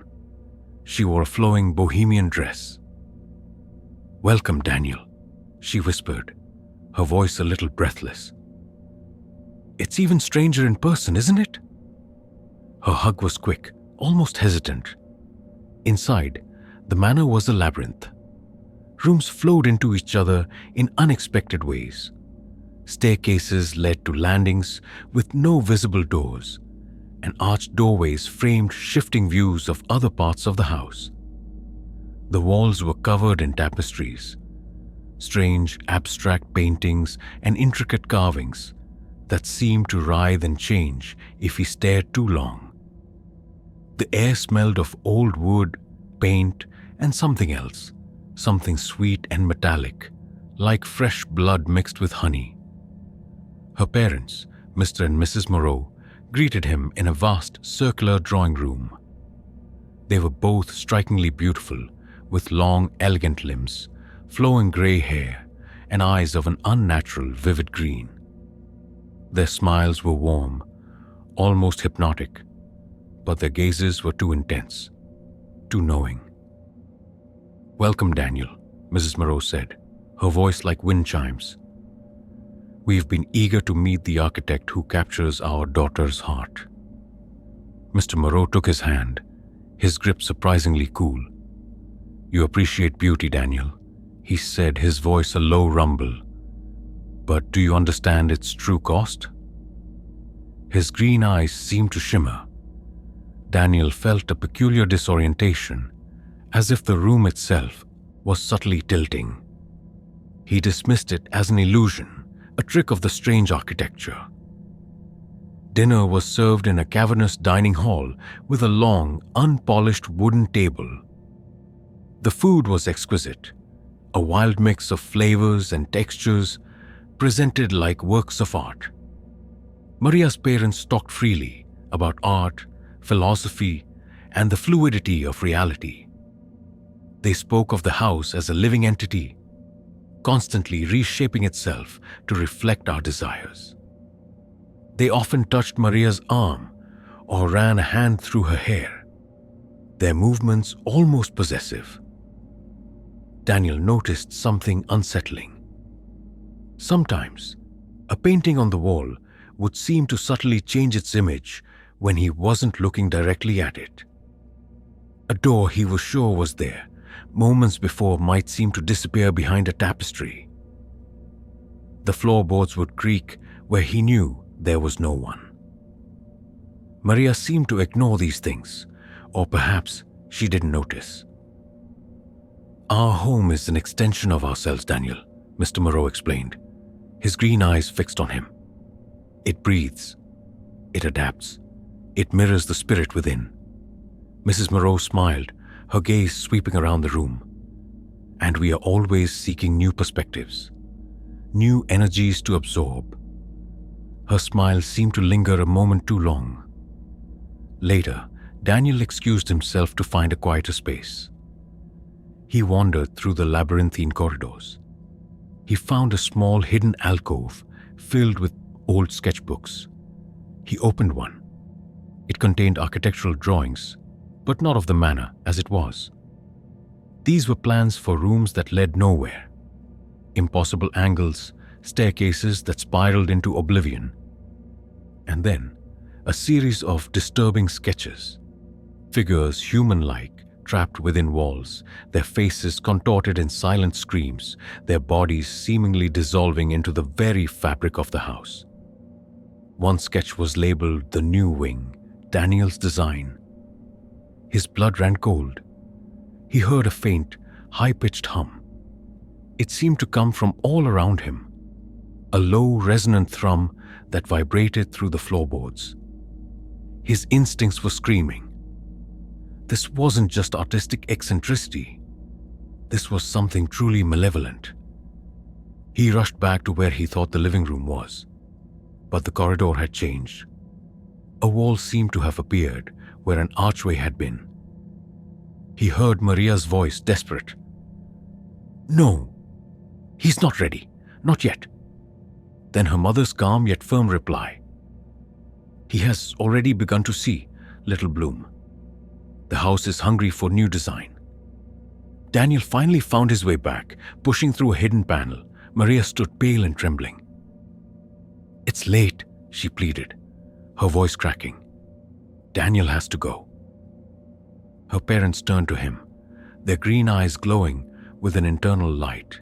She wore a flowing bohemian dress. "Welcome, Daniel," she whispered, her voice a little breathless. "It's even stranger in person, isn't it?" Her hug was quick, almost hesitant. Inside, the manor was a labyrinth. Rooms flowed into each other in unexpected ways. Staircases led to landings with no visible doors, and arched doorways framed shifting views of other parts of the house. The walls were covered in tapestries, strange abstract paintings and intricate carvings that seemed to writhe and change if he stared too long. The air smelled of old wood, paint, and something else, something sweet and metallic, like fresh blood mixed with honey. Her parents, Mr. and Mrs. Moreau, greeted him in a vast circular drawing room. They were both strikingly beautiful, with long, elegant limbs, flowing grey hair, and eyes of an unnatural, vivid green. Their smiles were warm, almost hypnotic, but their gazes were too intense, too knowing. "Welcome, Daniel," Mrs. Moreau said, her voice like wind chimes. "We've been eager to meet the architect who captures our daughter's heart." Mr. Moreau took his hand, his grip surprisingly cool. "You appreciate beauty, Daniel," he said, his voice a low rumble. "But do you understand its true cost?" His green eyes seemed to shimmer. Daniel felt a peculiar disorientation, as if the room itself was subtly tilting. He dismissed it as an illusion, a trick of the strange architecture. Dinner was served in a cavernous dining hall with a long, unpolished wooden table. The food was exquisite, a wild mix of flavors and textures presented like works of art. Maria's parents talked freely about art, philosophy, and the fluidity of reality. They spoke of the house as a living entity, constantly reshaping itself to reflect our desires. They often touched Maria's arm or ran a hand through her hair, their movements almost possessive. Daniel noticed something unsettling. Sometimes, a painting on the wall would seem to subtly change its image when he wasn't looking directly at it. A door he was sure was there, moments before, might seem to disappear behind a tapestry. The floorboards would creak where he knew there was no one. Maria seemed to ignore these things, or perhaps she didn't notice. "Our home is an extension of ourselves, Daniel," Mr. Moreau explained, his green eyes fixed on him. "It breathes. It adapts. It mirrors the spirit within." Mrs. Moreau smiled, her gaze sweeping around the room. "And we are always seeking new perspectives, new energies to absorb." Her smile seemed to linger a moment too long. Later, Daniel excused himself to find a quieter space. He wandered through the labyrinthine corridors. He found a small hidden alcove filled with old sketchbooks. He opened one. It contained architectural drawings, but not of the manner as it was. These were plans for rooms that led nowhere. Impossible angles, staircases that spiraled into oblivion. And then, a series of disturbing sketches. Figures human-like, trapped within walls, their faces contorted in silent screams, their bodies seemingly dissolving into the very fabric of the house. One sketch was labeled "The New Wing," Daniel's design. His blood ran cold. He heard a faint, high-pitched hum. It seemed to come from all around him, a low, resonant thrum that vibrated through the floorboards. His instincts were screaming. This wasn't just artistic eccentricity. This was something truly malevolent. He rushed back to where he thought the living room was, but the corridor had changed. A wall seemed to have appeared where an archway had been. He heard Maria's voice, desperate. "No, he's not ready. Not yet." Then her mother's calm yet firm reply. "He has already begun to see, little Bloom. The house is hungry for new design." Daniel finally found his way back, pushing through a hidden panel. Maria stood pale and trembling. "It's late," she pleaded, her voice cracking. "Daniel has to go." Her parents turned to him, their green eyes glowing with an internal light.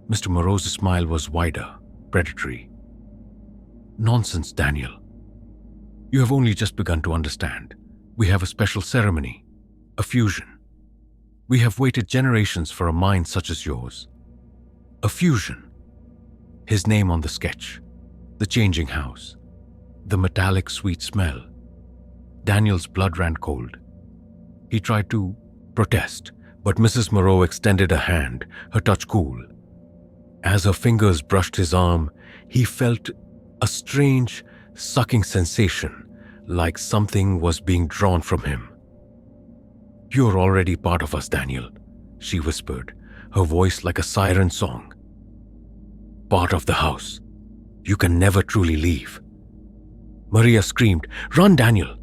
Mr. Moreau's smile was wider, predatory. "Nonsense, Daniel. You have only just begun to understand. We have a special ceremony, a fusion. We have waited generations for a mind such as yours. A fusion. His name on the sketch, the changing house, the metallic sweet smell. Daniel's blood ran cold. He tried to protest, but Mrs. Moreau extended a hand, her touch cool. As her fingers brushed his arm, he felt a strange, sucking sensation, like something was being drawn from him. "You're already part of us, Daniel," she whispered, her voice like a siren song. "Part of the house. You can never truly leave." Maria screamed, "Run, Daniel!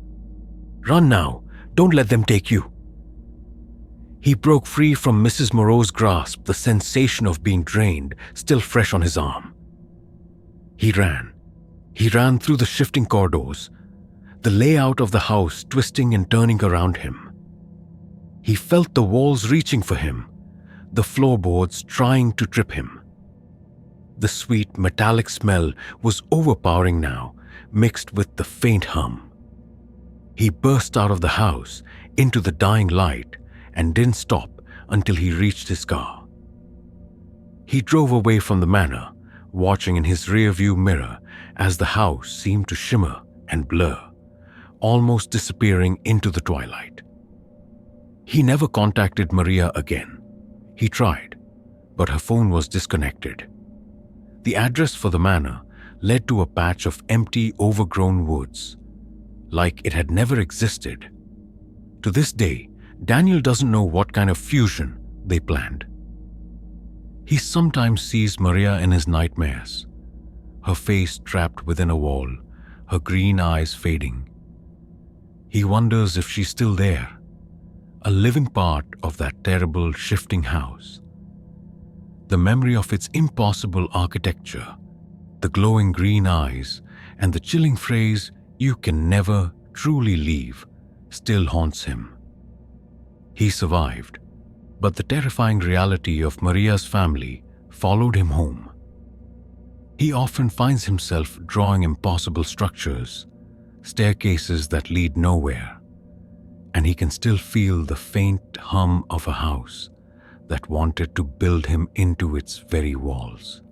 Run now! Don't let them take you!" He broke free from Mrs. Moreau's grasp, the sensation of being drained still fresh on his arm. He ran. He ran through the shifting corridors, the layout of the house twisting and turning around him. He felt the walls reaching for him, the floorboards trying to trip him. The sweet metallic smell was overpowering now, mixed with the faint hum. He burst out of the house into the dying light and didn't stop until he reached his car. He drove away from the manor, watching in his rearview mirror as the house seemed to shimmer and blur, almost disappearing into the twilight. He never contacted Maria again. He tried, but her phone was disconnected. The address for the manor led to a patch of empty, overgrown woods, like it had never existed. To this day, Daniel doesn't know what kind of fusion they planned. He sometimes sees Maria in his nightmares, her face trapped within a wall, her green eyes fading. He wonders if she's still there, a living part of that terrible, shifting house. The memory of its impossible architecture, the glowing green eyes, and the chilling phrase, "You can never truly leave," still haunts him. He survived, but the terrifying reality of Maria's family followed him home. He often finds himself drawing impossible structures, staircases that lead nowhere, and he can still feel the faint hum of a house that wanted to build him into its very walls.